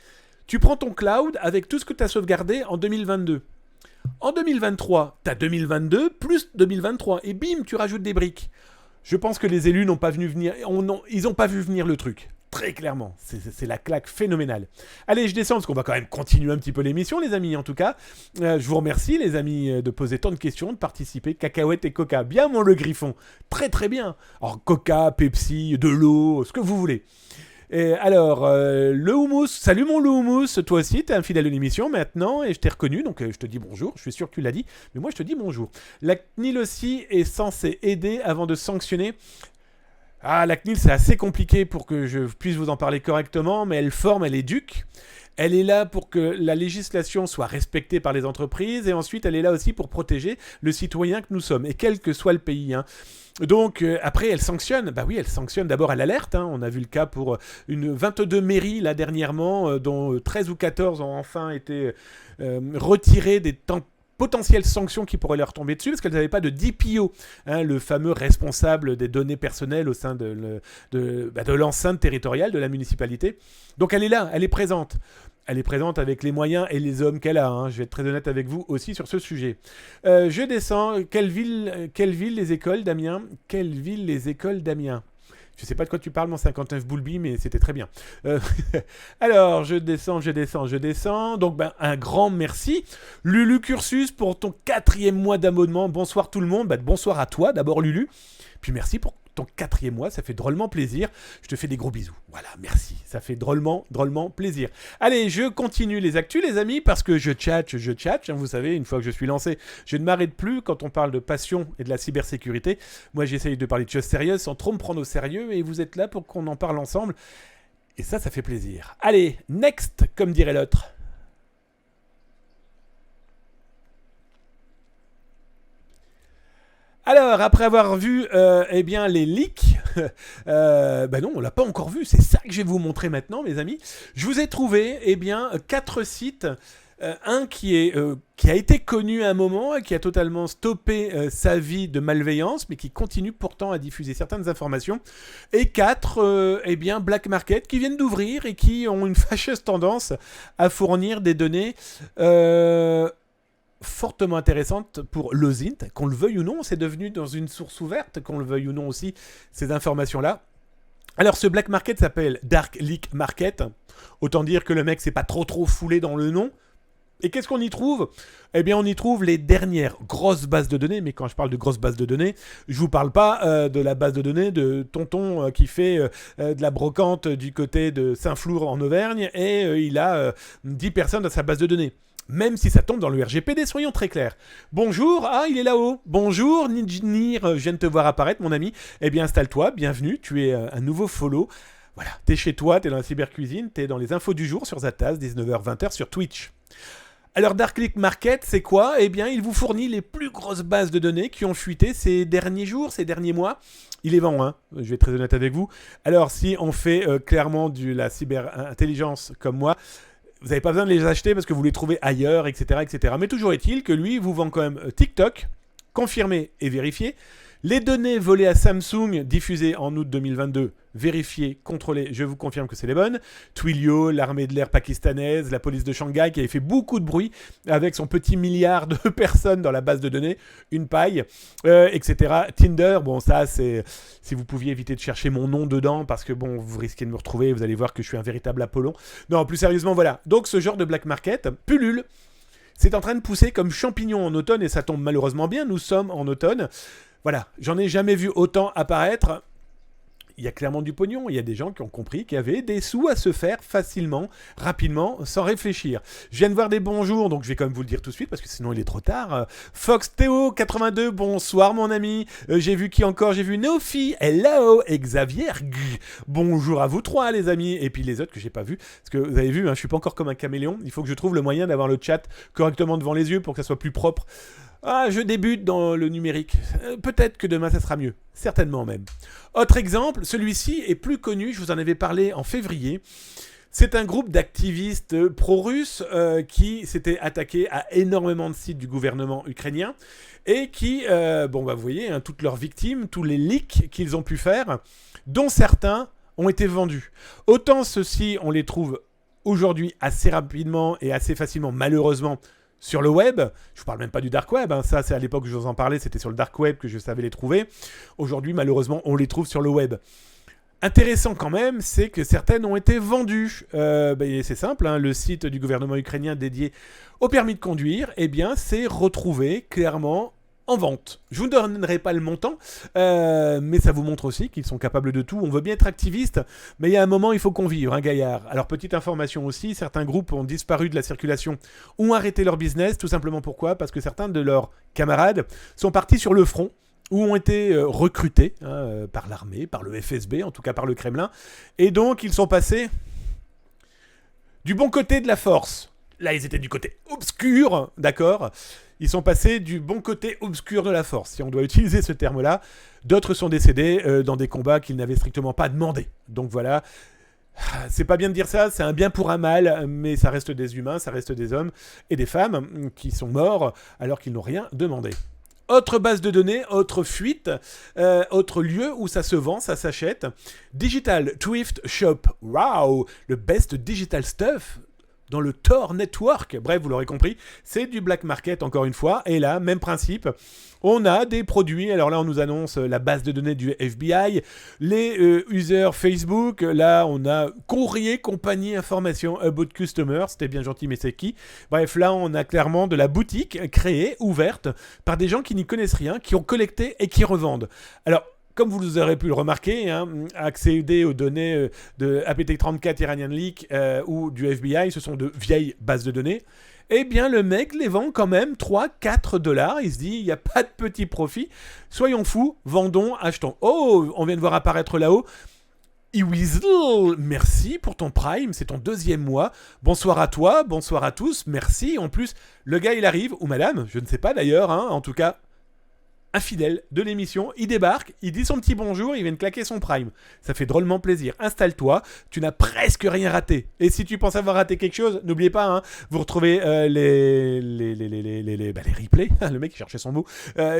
Tu prends ton cloud avec tout ce que tu as sauvegardé en 2022. En 2023, tu as 2022 plus 2023. Et bim, tu rajoutes des briques. Je pense que les élus n'ont pas vu venir, ils n'ont pas vu venir le truc. Très clairement, c'est la claque phénoménale. Allez, je descends parce qu'on va quand même continuer un petit peu l'émission, les amis. En tout cas, je vous remercie, les amis, de poser tant de questions, de participer. Cacahuètes et Coca, bien mon le Griffon, très très bien. Alors Coca, Pepsi, de l'eau, ce que vous voulez. Et alors, le houmous, salut mon le houmous, toi aussi, t'es un fidèle de l'émission maintenant, et je t'ai reconnu, donc je te dis bonjour, je suis sûr que tu l'as dit, mais moi je te dis bonjour. La CNIL aussi est censée aider avant de sanctionner. Ah, la CNIL, c'est assez compliqué pour que je puisse vous en parler correctement, mais elle forme, elle éduque. Elle est là pour que la législation soit respectée par les entreprises, et ensuite elle est là aussi pour protéger le citoyen que nous sommes, et quel que soit le pays. Hein. Donc après elle sanctionne, bah oui elle sanctionne d'abord à l'alerte, hein. On a vu le cas pour une 22 mairies là dernièrement, dont 13 ou 14 ont enfin été retirées des temps potentielles sanctions qui pourraient leur tomber dessus parce qu'elles n'avaient pas de DPO, hein, le fameux responsable des données personnelles au sein de l'enceinte territoriale de la municipalité. Donc elle est là, elle est présente. Elle est présente avec les moyens et les hommes qu'elle a. Hein. Je vais être très honnête avec vous aussi sur ce sujet. Je descends. Quelle ville les écoles, Damien? Quelle ville les écoles, Damien? Je sais pas de quoi tu parles, mon 59 Boulby, mais c'était très bien. Alors, je descends. Donc, un grand merci. Lulu Cursus pour ton 4e mois d'abonnement. Bonsoir tout le monde. Bonsoir à toi, d'abord Lulu. Puis merci pour ton 4e mois, ça fait drôlement plaisir. Je te fais des gros bisous. Voilà, merci. Ça fait drôlement plaisir. Allez, je continue les actus, les amis, parce que je tchatche. Hein, vous savez, une fois que je suis lancé, je ne m'arrête plus quand on parle de passion et de la cybersécurité. Moi, j'essaye de parler de choses sérieuses sans trop me prendre au sérieux, et vous êtes là pour qu'on en parle ensemble. Et ça fait plaisir. Allez, next, comme dirait l'autre. Alors, après avoir vu les leaks, non, on l'a pas encore vu, c'est ça que je vais vous montrer maintenant, mes amis. Je vous ai trouvé 4 sites. Un qui a été connu à un moment et qui a totalement stoppé sa vie de malveillance, mais qui continue pourtant à diffuser certaines informations. Et 4, Black Market, qui viennent d'ouvrir et qui ont une fâcheuse tendance à fournir des données fortement intéressante pour l'OSINT, qu'on le veuille ou non, c'est devenu dans une source ouverte, qu'on le veuille ou non aussi, ces informations-là. Alors ce Black Market s'appelle Dark Leak Market, autant dire que le mec s'est pas trop foulé dans le nom. Et qu'est-ce qu'on y trouve? On y trouve les dernières grosses bases de données, mais quand je parle de grosses bases de données, je vous parle pas de la base de données de tonton qui fait de la brocante du côté de Saint-Flour en Auvergne, et il a 10 personnes dans sa base de données. Même si ça tombe dans le RGPD, soyons très clairs. Bonjour, il est là-haut. Bonjour, Nijnir, je viens de te voir apparaître, mon ami. Installe-toi, bienvenue, tu es un nouveau follow. Voilà, t'es chez toi, t'es dans la cybercuisine, t'es dans les infos du jour sur Zataz, 19h-20h sur Twitch. Alors, Dark Leak Market, c'est quoi? Il vous fournit les plus grosses bases de données qui ont fuité ces derniers jours, ces derniers mois. Il les vend, hein, je vais être très honnête avec vous. Alors, si on fait clairement de la cyberintelligence comme moi, vous n'avez pas besoin de les acheter parce que vous les trouvez ailleurs, etc., etc. Mais toujours est-il que lui vous vend quand même TikTok, confirmé et vérifié. Les données volées à Samsung, diffusées en août 2022, vérifiées, contrôlées, je vous confirme que c'est les bonnes. Twilio, l'armée de l'air pakistanaise, la police de Shanghai qui avait fait beaucoup de bruit avec son petit milliard de personnes dans la base de données, une paille, etc. Tinder, bon ça c'est... Si vous pouviez éviter de chercher mon nom dedans parce que bon, vous risquez de me retrouver, vous allez voir que je suis un véritable Apollon. Non, plus sérieusement, voilà. Donc ce genre de black market pullule. C'est en train de pousser comme champignon en automne et ça tombe malheureusement bien, nous sommes en automne. Voilà, j'en ai jamais vu autant apparaître. Il y a clairement du pognon. Il y a des gens qui ont compris qu'il y avait des sous à se faire facilement, rapidement, sans réfléchir. Je viens de voir des bonjours, donc je vais quand même vous le dire tout de suite parce que sinon il est trop tard. Fox Théo 82, bonsoir mon ami. J'ai vu qui encore? J'ai vu Nofi, hello, et Xavier. Bonjour à vous trois les amis. Et puis les autres que j'ai pas vus. Parce que vous avez vu, je suis pas encore comme un caméléon. Il faut que je trouve le moyen d'avoir le chat correctement devant les yeux pour que ça soit plus propre. Je débute dans le numérique. Peut-être que demain, ça sera mieux. Certainement même. Autre exemple, celui-ci est plus connu. Je vous en avais parlé en février. C'est un groupe d'activistes pro-russes qui s'était attaqué à énormément de sites du gouvernement ukrainien et qui, vous voyez, hein, toutes leurs victimes, tous les leaks qu'ils ont pu faire, dont certains ont été vendus. Autant ceux-ci, on les trouve aujourd'hui assez rapidement et assez facilement, malheureusement, sur le web. Je ne vous parle même pas du dark web, hein. Ça c'est à l'époque que je vous en parlais, c'était sur le dark web que je savais les trouver. Aujourd'hui, malheureusement, on les trouve sur le web. Intéressant quand même, c'est que certaines ont été vendues. C'est simple, hein, le site du gouvernement ukrainien dédié au permis de conduire, s'est retrouvé clairement en vente. Je ne vous donnerai pas le montant, mais ça vous montre aussi qu'ils sont capables de tout. On veut bien être activiste, mais il y a un moment, il faut qu'on vive, hein, gaillard. Alors, petite information aussi, certains groupes ont disparu de la circulation, ont arrêté leur business, tout simplement pourquoi ? Parce que certains de leurs camarades sont partis sur le front, ou ont été recrutés par l'armée, par le FSB, en tout cas par le Kremlin, et donc ils sont passés du bon côté de la force. Là, ils étaient du côté obscur, d'accord ? Ils sont passés du bon côté obscur de la force, si on doit utiliser ce terme-là. D'autres sont décédés dans des combats qu'ils n'avaient strictement pas demandé. Donc voilà, c'est pas bien de dire ça, c'est un bien pour un mal, mais ça reste des humains, ça reste des hommes et des femmes qui sont morts alors qu'ils n'ont rien demandé. Autre base de données, autre fuite, autre lieu où ça se vend, ça s'achète. Digital Thrift Shop, wow, le best digital stuff dans le Tor Network. Bref, vous l'aurez compris, c'est du black market encore une fois. Et là, même principe, on a des produits. Alors là, on nous annonce la base de données du FBI, les users Facebook. Là, on a courrier, compagnie, information about customer. C'était bien gentil, mais c'est qui ? Bref, là, on a clairement de la boutique créée, ouverte, par des gens qui n'y connaissent rien, qui ont collecté et qui revendent. Alors, comme vous aurez pu le remarquer, hein, accéder aux données de APT34 Iranian Leak ou du FBI, ce sont de vieilles bases de données. Eh bien, le mec les vend quand même 3-4 $. Il se dit, il n'y a pas de petit profit. Soyons fous, vendons, achetons. Oh, on vient de voir apparaître là-haut. Iweasel, merci pour ton Prime, c'est ton 2e mois. Bonsoir à toi, bonsoir à tous, merci. En plus, le gars, il arrive, ou madame, je ne sais pas d'ailleurs, hein, en tout cas... un fidèle de l'émission, il débarque, il dit son petit bonjour, il vient de claquer son Prime. Ça fait drôlement plaisir. Installe-toi, tu n'as presque rien raté. Et si tu penses avoir raté quelque chose, n'oubliez pas, hein, vous retrouvez les replays. Le mec il cherchait son mot.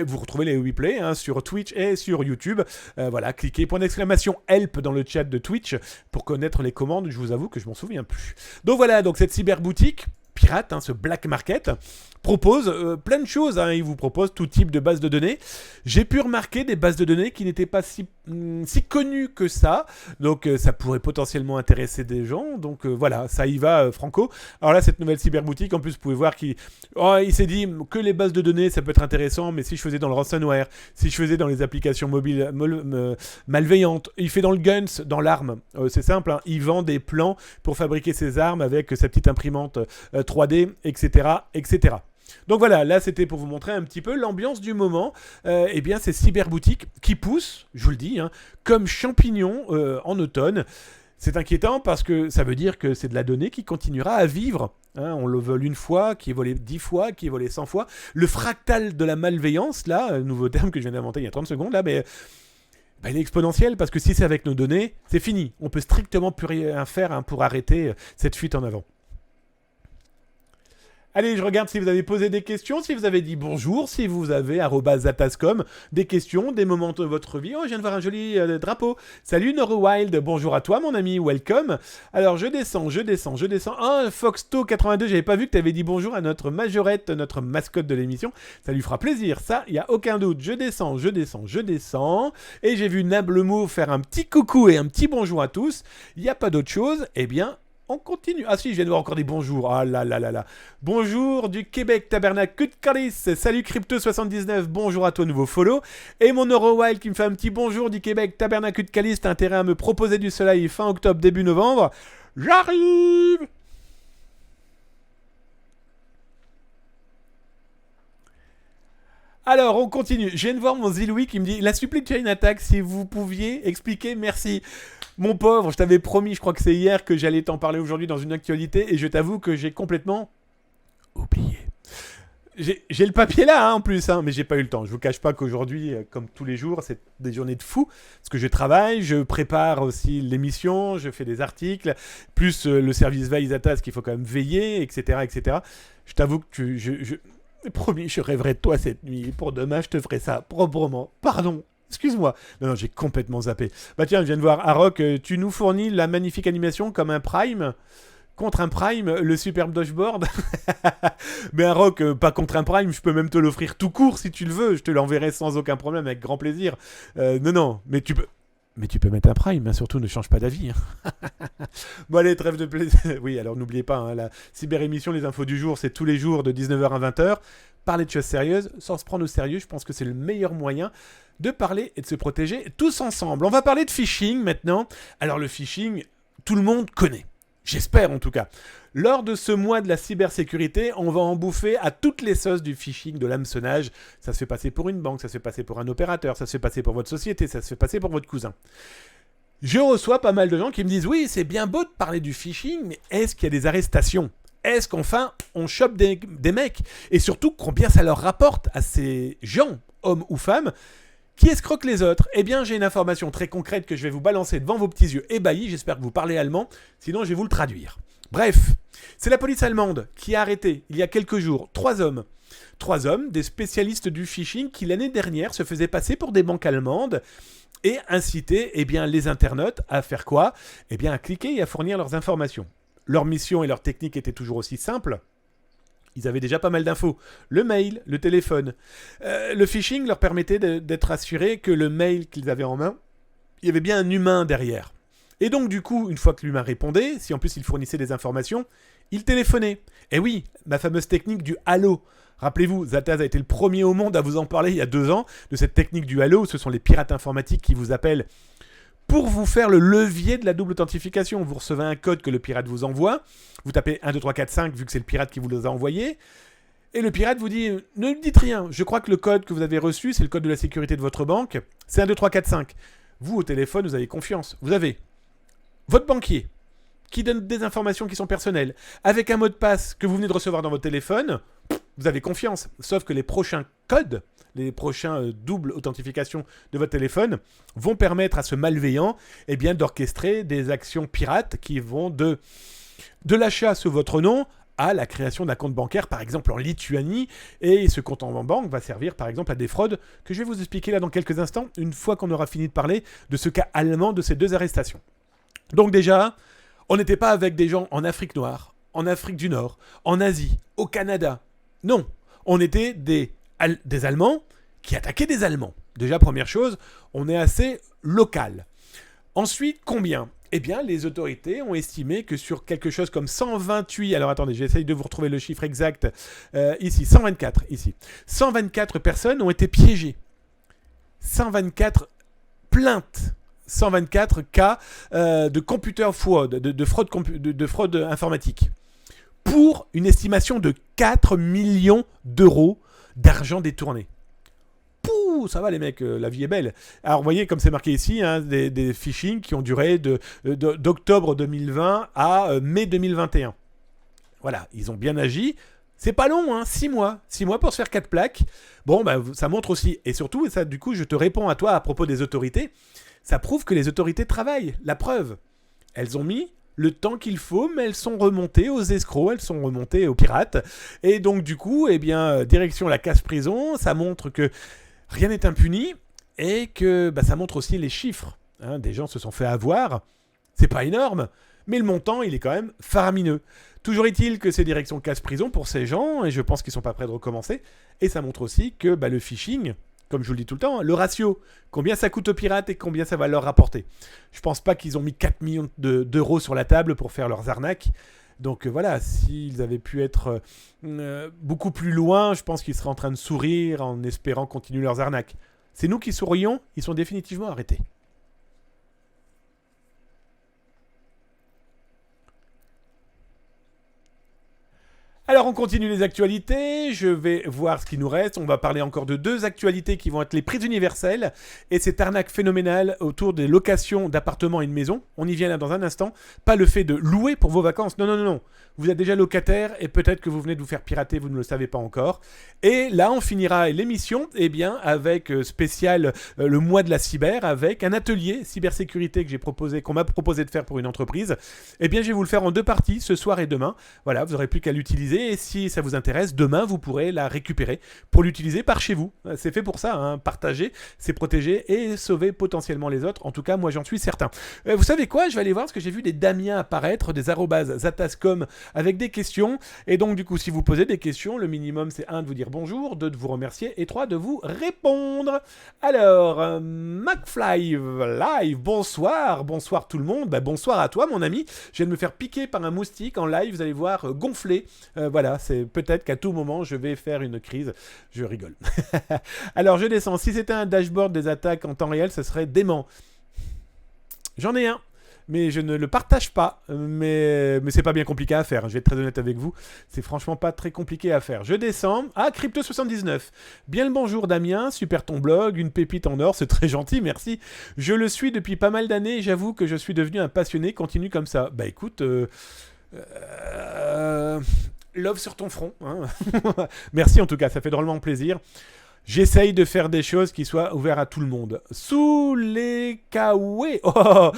Vous retrouvez les replays hein, sur Twitch et sur YouTube. Voilà, cliquez point d'exclamation help dans le chat de Twitch pour connaître les commandes. Je vous avoue que je m'en souviens plus. Donc voilà, donc cette cyberboutique pirate, hein, ce black market, propose plein de choses. Hein. Il vous propose tout type de bases de données. J'ai pu remarquer des bases de données qui n'étaient pas si connues que ça. Donc ça pourrait potentiellement intéresser des gens. Donc voilà, ça y va Franco. Alors là, cette nouvelle cyberboutique, en plus, vous pouvez voir qu'il il s'est dit que les bases de données, ça peut être intéressant, mais si je faisais dans le ransomware, si je faisais dans les applications mobiles malveillantes, il fait dans le guns, dans l'arme. C'est simple, hein. Il vend des plans pour fabriquer ses armes avec sa petite imprimante 3D, etc., etc. Donc voilà, là c'était pour vous montrer un petit peu l'ambiance du moment. Ces cyberboutiques qui poussent, je vous le dis, hein, comme champignons en automne. C'est inquiétant parce que ça veut dire que c'est de la donnée qui continuera à vivre. Hein, on le vole une fois, qui est volé 10 fois, qui est volé 100 fois. Le fractal de la malveillance, là, nouveau terme que je viens d'inventer il y a 30 secondes, là, mais... il est exponentiel parce que si c'est avec nos données, c'est fini. On peut strictement plus rien faire hein, pour arrêter cette fuite en avant. Allez, je regarde si vous avez posé des questions, si vous avez dit bonjour, si vous avez @zatascom des questions, des moments de votre vie. Oh, je viens de voir un joli drapeau. Salut Norowild, bonjour à toi mon ami, welcome. Alors je descends. Ah, Foxto82, j'avais pas vu que tu avais dit bonjour à notre majorette, notre mascotte de l'émission. Ça lui fera plaisir, ça, il n'y a aucun doute. Je descends. Et j'ai vu Nablemo faire un petit coucou et un petit bonjour à tous. Il n'y a pas d'autre chose, eh bien... on continue. Ah si, je viens de voir encore des bonjours. Ah là là là là. Bonjour du Québec, Tabernacle de Calice. Salut Crypto79, bonjour à toi, nouveau follow. Et mon Neurowild qui me fait un petit bonjour du Québec, Tabernacle de Calice. T'as intérêt à me proposer du soleil fin octobre, début novembre. J'arrive. Alors, on continue. Je viens de voir mon Ziloui qui me dit « La supply chain attack, si vous pouviez expliquer, merci. » Mon pauvre, je t'avais promis, je crois que c'est hier, que j'allais t'en parler aujourd'hui dans une actualité, et je t'avoue que j'ai complètement oublié. J'ai le papier là, hein, en plus, hein, mais j'ai pas eu le temps. Je vous cache pas qu'aujourd'hui, comme tous les jours, c'est des journées de fou. Parce que je travaille, je prépare aussi l'émission, je fais des articles, plus le service veille à task qu'il faut quand même veiller, etc., etc. Je t'avoue que promis, je rêverai de toi cette nuit. Pour demain, je te ferai ça proprement. Pardon. Excuse-moi. Non, j'ai complètement zappé. Bah tiens, je viens de voir. Arok, tu nous fournis la magnifique animation comme un Prime contre un Prime, le superbe dashboard. Mais un rock, pas contre un Prime, je peux même te l'offrir tout court si tu le veux. Je te l'enverrai sans aucun problème, avec grand plaisir. Non, mais tu peux. Mais tu peux mettre un Prime, hein, surtout ne change pas d'avis. Hein. Bon allez, trêve de plaisir. Oui, alors n'oubliez pas, hein, la cyber-émission, les infos du jour, c'est tous les jours de 19h à 20h. Parler de choses sérieuses, sans se prendre au sérieux, je pense que c'est le meilleur moyen de parler et de se protéger tous ensemble. On va parler de phishing maintenant. Alors le phishing, tout le monde connaît. J'espère en tout cas. Lors de ce mois de la cybersécurité, on va en bouffer à toutes les sauces du phishing, de l'hameçonnage. Ça se fait passer pour une banque, ça se fait passer pour un opérateur, ça se fait passer pour votre société, ça se fait passer pour votre cousin. Je reçois pas mal de gens qui me disent « Oui, c'est bien beau de parler du phishing, mais est-ce qu'il y a des arrestations ? Est-ce qu'enfin on chope des mecs ? Et surtout, combien ça leur rapporte à ces gens, hommes ou femmes, qui escroquent les autres ? Eh bien, j'ai une information très concrète que je vais vous balancer devant vos petits yeux ébahis. J'espère que vous parlez allemand, sinon je vais vous le traduire. Bref, c'est la police allemande qui a arrêté, il y a quelques jours, 3 hommes. 3 hommes, des spécialistes du phishing qui, l'année dernière, se faisaient passer pour des banques allemandes et incitaient les internautes à faire quoi ? À cliquer et à fournir leurs informations. Leur mission et leur technique étaient toujours aussi simples. Ils avaient déjà pas mal d'infos. Le mail, le téléphone. Le phishing leur permettait d'être assurés que le mail qu'ils avaient en main, il y avait bien un humain derrière. Et donc, du coup, une fois que l'humain répondait, si en plus il fournissait des informations, il téléphonait. Et oui, ma fameuse technique du halo. Rappelez-vous, Zataz a été le premier au monde à vous en parler il y a 2 ans, de cette technique du halo. Ce sont les pirates informatiques qui vous appellent pour vous faire le levier de la double authentification. Vous recevez un code que le pirate vous envoie. Vous tapez 1, 2, 3, 4, 5, vu que c'est le pirate qui vous les a envoyés. Et le pirate vous dit « Ne dites rien, je crois que le code que vous avez reçu, c'est le code de la sécurité de votre banque. C'est 1, 2, 3, 4, 5. » Vous, au téléphone, vous avez confiance. Vous avez votre banquier qui donne des informations qui sont personnelles, avec un mot de passe que vous venez de recevoir dans votre téléphone, vous avez confiance. Sauf que les prochains codes, les prochains doubles authentifications de votre téléphone vont permettre à ce malveillant d'orchestrer des actions pirates qui vont de l'achat sous votre nom à la création d'un compte bancaire, par exemple en Lituanie, et ce compte en banque va servir par exemple à des fraudes que je vais vous expliquer là dans quelques instants, une fois qu'on aura fini de parler de ce cas allemand de ces 2 arrestations. Donc déjà, on n'était pas avec des gens en Afrique noire, en Afrique du Nord, en Asie, au Canada. Non, on était des Allemands qui attaquaient des Allemands. Déjà, première chose, on est assez local. Ensuite, combien ? Eh bien, les autorités ont estimé que sur quelque chose comme 128... Alors attendez, j'essaye de vous retrouver le chiffre exact. Ici, 124. Ici. 124 personnes ont été piégées. 124 plaintes. 124 cas de computer fraud, de fraude informatique. Pour une estimation de 4 millions d'euros d'argent détourné. Pouh, ça va les mecs, la vie est belle. Alors vous voyez, comme c'est marqué ici, hein, des phishing qui ont duré d'octobre 2020 à mai 2021. Voilà, ils ont bien agi. C'est pas long, hein, 6 mois. 6 mois pour se faire 4 plaques. Bon, ça montre aussi, et surtout, et ça, du coup, je te réponds à toi à propos des autorités, ça prouve que les autorités travaillent. La preuve, elles ont mis le temps qu'il faut, mais elles sont remontées aux escrocs, elles sont remontées aux pirates. Et donc, du coup, direction la casse-prison, ça montre que rien n'est impuni et que ça montre aussi les chiffres. Hein, des gens se sont fait avoir. C'est pas énorme, mais le montant, il est quand même faramineux. Toujours est-il que c'est direction casse-prison pour ces gens, et je pense qu'ils sont pas prêts de recommencer. Et ça montre aussi que le phishing, comme je vous le dis tout le temps, le ratio, combien ça coûte aux pirates et combien ça va leur rapporter. Je pense pas qu'ils ont mis 4 millions d'euros sur la table pour faire leurs arnaques. Donc voilà, s'ils avaient pu être beaucoup plus loin, je pense qu'ils seraient en train de sourire en espérant continuer leurs arnaques. C'est nous qui sourions, ils sont définitivement arrêtés. Alors on continue les actualités, je vais voir ce qui nous reste, on va parler encore de 2 actualités qui vont être les prix universels et cette arnaque phénoménale autour des locations d'appartements et de maisons, on y vient là dans un instant, pas le fait de louer pour vos vacances, non, vous êtes déjà locataire et peut-être que vous venez de vous faire pirater, vous ne le savez pas encore, et là on finira l'émission, eh bien avec spécial le mois de la cyber, avec un atelier cybersécurité qu'on m'a proposé de faire pour une entreprise, eh bien je vais vous le faire en 2 parties, ce soir et demain, voilà, vous n'aurez plus qu'à l'utiliser et si ça vous intéresse, demain vous pourrez la récupérer pour l'utiliser par chez vous. C'est fait pour ça, hein. Partager, c'est protéger et sauver potentiellement les autres. En tout cas, moi j'en suis certain. Vous savez quoi? Je vais aller voir parce que j'ai vu des Damiens apparaître, des @zatascom avec des questions. Et donc du coup, si vous posez des questions, le minimum c'est 1 de vous dire bonjour, 2 de vous remercier et 3 de vous répondre. Alors, McFly Live, bonsoir tout le monde. Bah, bonsoir à toi mon ami. Je viens de me faire piquer par un moustique en live, vous allez voir, gonfler. Voilà, c'est peut-être qu'à tout moment, je vais faire une crise. Je rigole. Alors, je descends. Si c'était un dashboard des attaques en temps réel, ce serait dément. J'en ai un, mais je ne le partage pas. Mais c'est pas bien compliqué à faire. Je vais être très honnête avec vous. C'est franchement pas très compliqué à faire. Je descends. Ah, Crypto79. Bien le bonjour Damien. Super ton blog. Une pépite en or. C'est très gentil. Merci. Je le suis depuis pas mal d'années. J'avoue que je suis devenu un passionné. Continue comme ça. Bah écoute... love sur ton front. Hein. Merci en tout cas, ça fait drôlement plaisir. J'essaye de faire des choses qui soient ouvertes à tout le monde. Sous les kawaii. Oh,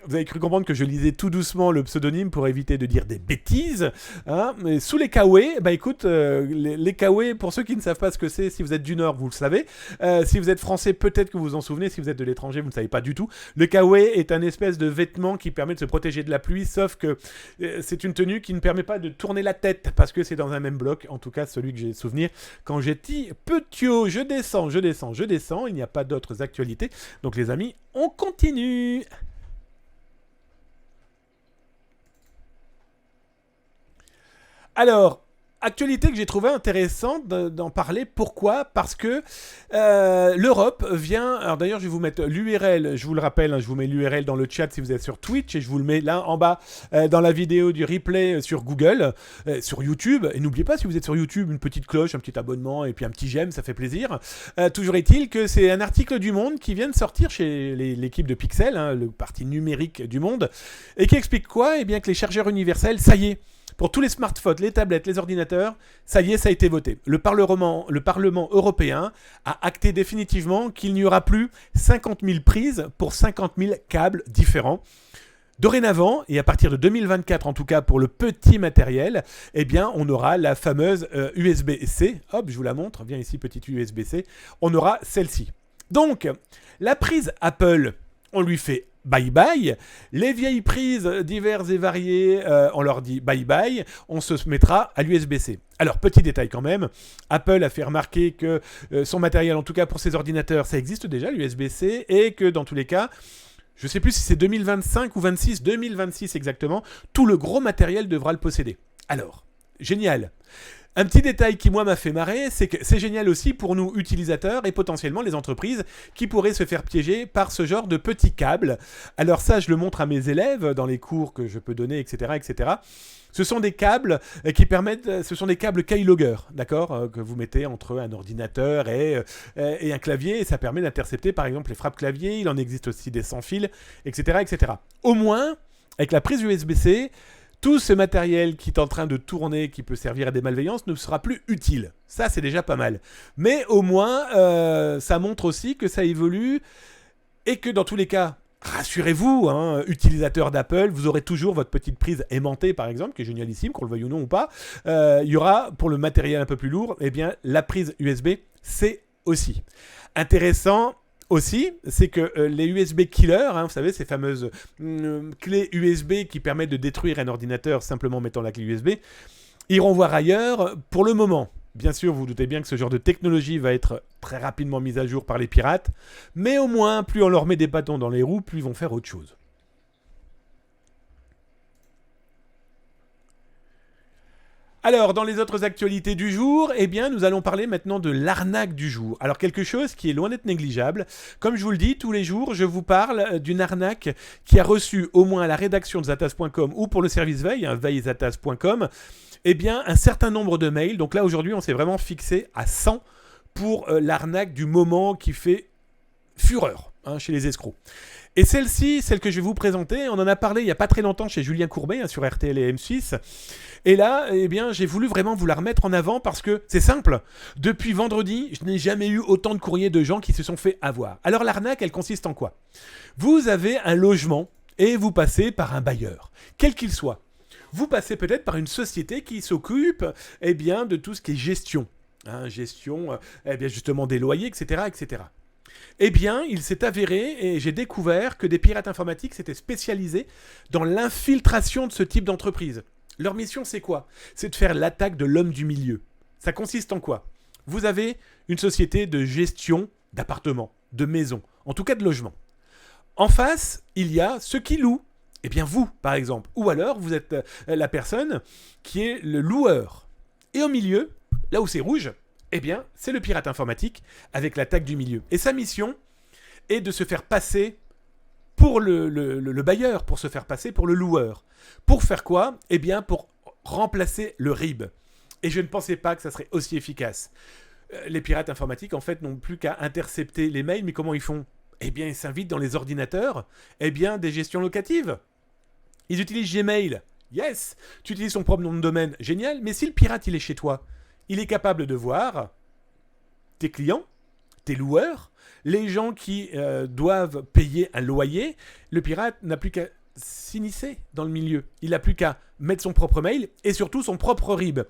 vous avez cru comprendre que je lisais tout doucement le pseudonyme pour éviter de dire des bêtises. Hein, mais sous les kawaii, bah écoute, les kawaii, pour ceux qui ne savent pas ce que c'est, si vous êtes du Nord, vous le savez. Si vous êtes français, peut-être que vous vous en souvenez. Si vous êtes de l'étranger, vous ne savez pas du tout. Le kawaii est un espèce de vêtement qui permet de se protéger de la pluie, sauf que c'est une tenue qui ne permet pas de tourner la tête, parce que c'est dans un même bloc, en tout cas celui que j'ai souvenir quand j'étais petit. Je descends, il n'y a pas d'autres actualités. Donc les amis, on continue. Alors, actualité que j'ai trouvé intéressante d'en parler. Pourquoi? Parce que l'Europe vient... Alors d'ailleurs, je vais vous mettre l'URL, je vous le rappelle, hein, je vous mets l'URL dans le chat si vous êtes sur Twitch et je vous le mets là en bas dans la vidéo du replay sur Google, sur YouTube. Et n'oubliez pas, si vous êtes sur YouTube, une petite cloche, un petit abonnement et puis un petit j'aime, ça fait plaisir. Toujours est-il que c'est un article du Monde qui vient de sortir chez l'équipe de Pixel, hein, le parti numérique du Monde, et qui explique quoi? Eh bien que les chargeurs universels, ça y est, pour tous les smartphones, les tablettes, les ordinateurs, ça y est, ça a été voté. Le Parlement européen a acté définitivement qu'il n'y aura plus 50 000 prises pour 50 000 câbles différents. Dorénavant, et à partir de 2024 en tout cas pour le petit matériel, eh bien on aura la fameuse USB-C. Hop, je vous la montre, viens ici, petite USB-C. On aura celle-ci. Donc, la prise Apple, on lui fait bye-bye. Les vieilles prises diverses et variées, on leur dit bye-bye. On se mettra à l'USB-C. Alors, petit détail quand même, Apple a fait remarquer que son matériel, en tout cas pour ses ordinateurs, ça existe déjà, l'USB-C, et que dans tous les cas, je ne sais plus si c'est 2025 ou 2026 exactement, tout le gros matériel devra le posséder. Alors, génial. Un petit détail qui, moi, m'a fait marrer, c'est que c'est génial aussi pour nous, utilisateurs, et potentiellement les entreprises qui pourraient se faire piéger par ce genre de petits câbles. Alors ça, je le montre à mes élèves dans les cours que je peux donner, etc., etc. Ce sont des câbles qui permettent, ce sont des câbles keylogger, d'accord, que vous mettez entre un ordinateur et un clavier, et ça permet d'intercepter, par exemple, les frappes clavier. Il en existe aussi des sans fil, etc., etc. Au moins, avec la prise USB-C, tout ce matériel qui est en train de tourner, qui peut servir à des malveillances, ne sera plus utile. Ça, c'est déjà pas mal. Mais au moins, ça montre aussi que ça évolue et que dans tous les cas, rassurez-vous, hein, utilisateurs d'Apple, vous aurez toujours votre petite prise aimantée, par exemple, qui est génialissime, qu'on le veuille ou non ou pas. Il y aura, pour le matériel un peu plus lourd, eh bien, la prise USB-C aussi. Intéressant aussi, c'est que les USB killers, hein, vous savez, ces fameuses clés USB qui permettent de détruire un ordinateur simplement en mettant la clé USB, iront voir ailleurs pour le moment. Bien sûr, vous vous doutez bien que ce genre de technologie va être très rapidement mise à jour par les pirates, mais au moins, plus on leur met des bâtons dans les roues, plus ils vont faire autre chose. Alors, dans les autres actualités du jour, eh bien, nous allons parler maintenant de l'arnaque du jour. Alors, quelque chose qui est loin d'être négligeable. Comme je vous le dis, tous les jours, je vous parle d'une arnaque qui a reçu, au moins à la rédaction de zatas.com ou pour le service veille, veillezatas.com, eh bien, un certain nombre de mails. Donc là, aujourd'hui, on s'est vraiment fixé à 100 pour l'arnaque du moment qui fait fureur chez les escrocs. Et celle-ci, celle que je vais vous présenter, on en a parlé il n'y a pas très longtemps chez Julien Courbet sur RTL et M6. Et là, eh bien, j'ai voulu vraiment vous la remettre en avant parce que c'est simple. Depuis vendredi, je n'ai jamais eu autant de courriers de gens qui se sont fait avoir. Alors l'arnaque, elle consiste en quoi ? Vous avez un logement et vous passez par un bailleur, quel qu'il soit. Vous passez peut-être par une société qui s'occupe eh bien, de tout ce qui est gestion. Gestion eh bien, justement des loyers, etc., etc. Eh bien, il s'est avéré, et j'ai découvert que des pirates informatiques s'étaient spécialisés dans l'infiltration de ce type d'entreprise. Leur mission, c'est quoi ? C'est de faire l'attaque de l'homme du milieu. Ça consiste en quoi ? Vous avez une société de gestion d'appartements, de maisons, en tout cas de logements. En face, il y a ceux qui louent. Eh bien, vous, par exemple. Ou alors, vous êtes la personne qui est le loueur. Et au milieu, là où c'est rouge, eh bien, c'est le pirate informatique avec l'attaque du milieu. Et sa mission est de se faire passer pour le bailleur, pour se faire passer pour le loueur. Pour faire quoi ? Eh bien, pour remplacer le RIB. Et je ne pensais pas que ça serait aussi efficace. Les pirates informatiques, en fait, n'ont plus qu'à intercepter les mails, mais comment ils font ? Eh bien, ils s'invitent dans les ordinateurs, eh bien, des gestions locatives. Ils utilisent Gmail. Yes ! Tu utilises ton propre nom de domaine. Génial. Mais si le pirate, il est chez toi, il est capable de voir tes clients, tes loueurs, les gens qui doivent payer un loyer. Le pirate n'a plus qu'à s'immiscer dans le milieu. Il n'a plus qu'à mettre son propre mail et surtout son propre RIB.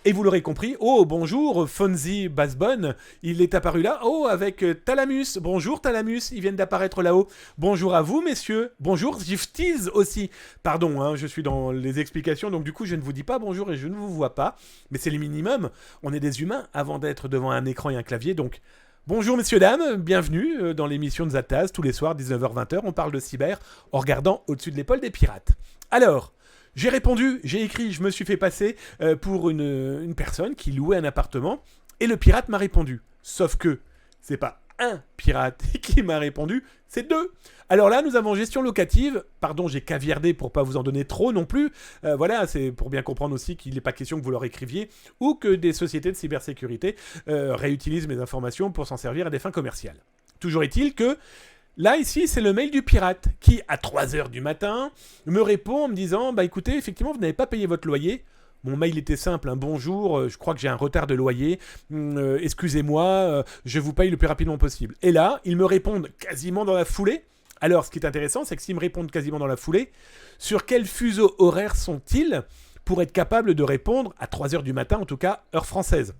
Et vous l'aurez compris, oh bonjour Fonzie Bassbonne, il est apparu là, oh avec Thalamus, bonjour Thalamus, ils viennent d'apparaître là-haut, bonjour à vous messieurs, bonjour Gifties aussi, pardon, je suis dans les explications, donc du coup je ne vous dis pas bonjour et je ne vous vois pas, mais c'est le minimum, on est des humains avant d'être devant un écran et un clavier, donc bonjour messieurs dames, bienvenue dans l'émission de Zataz, tous les soirs 19h-20h, on parle de cyber en regardant au-dessus de l'épaule des pirates. Alors, j'ai répondu, j'ai écrit, je me suis fait passer pour une personne qui louait un appartement et le pirate m'a répondu. Sauf que c'est pas un pirate qui m'a répondu, c'est deux. Alors là, nous avons gestion locative. Pardon, j'ai caviardé pour pas vous en donner trop non plus. Voilà, c'est pour bien comprendre aussi qu'il n'est pas question que vous leur écriviez ou que des sociétés de cybersécurité réutilisent mes informations pour s'en servir à des fins commerciales. Toujours est-il que là, ici, c'est le mail du pirate qui, à 3h du matin, me répond en me disant « Bah écoutez, effectivement, vous n'avez pas payé votre loyer. » Mon mail était simple, bonjour, je crois que j'ai un retard de loyer, excusez-moi, je vous paye le plus rapidement possible. Et là, ils me répondent quasiment dans la foulée. Alors, ce qui est intéressant, c'est que s'ils me répondent quasiment dans la foulée, sur quel fuseau horaire sont-ils pour être capables de répondre à 3h du matin, en tout cas, heure française ?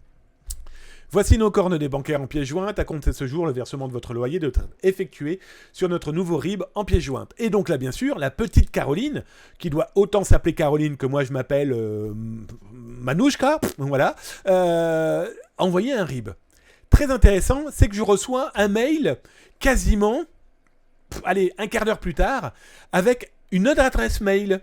Voici nos coordonnées bancaires en pièce jointe. À compter de ce jour, le versement de votre loyer doit être effectué sur notre nouveau RIB en pièce jointe. Et donc là, bien sûr, la petite Caroline, qui doit autant s'appeler Caroline que moi je m'appelle Manouchka, voilà, envoyé un RIB. Très intéressant, c'est que je reçois un mail quasiment, un quart d'heure plus tard, avec une autre adresse mail.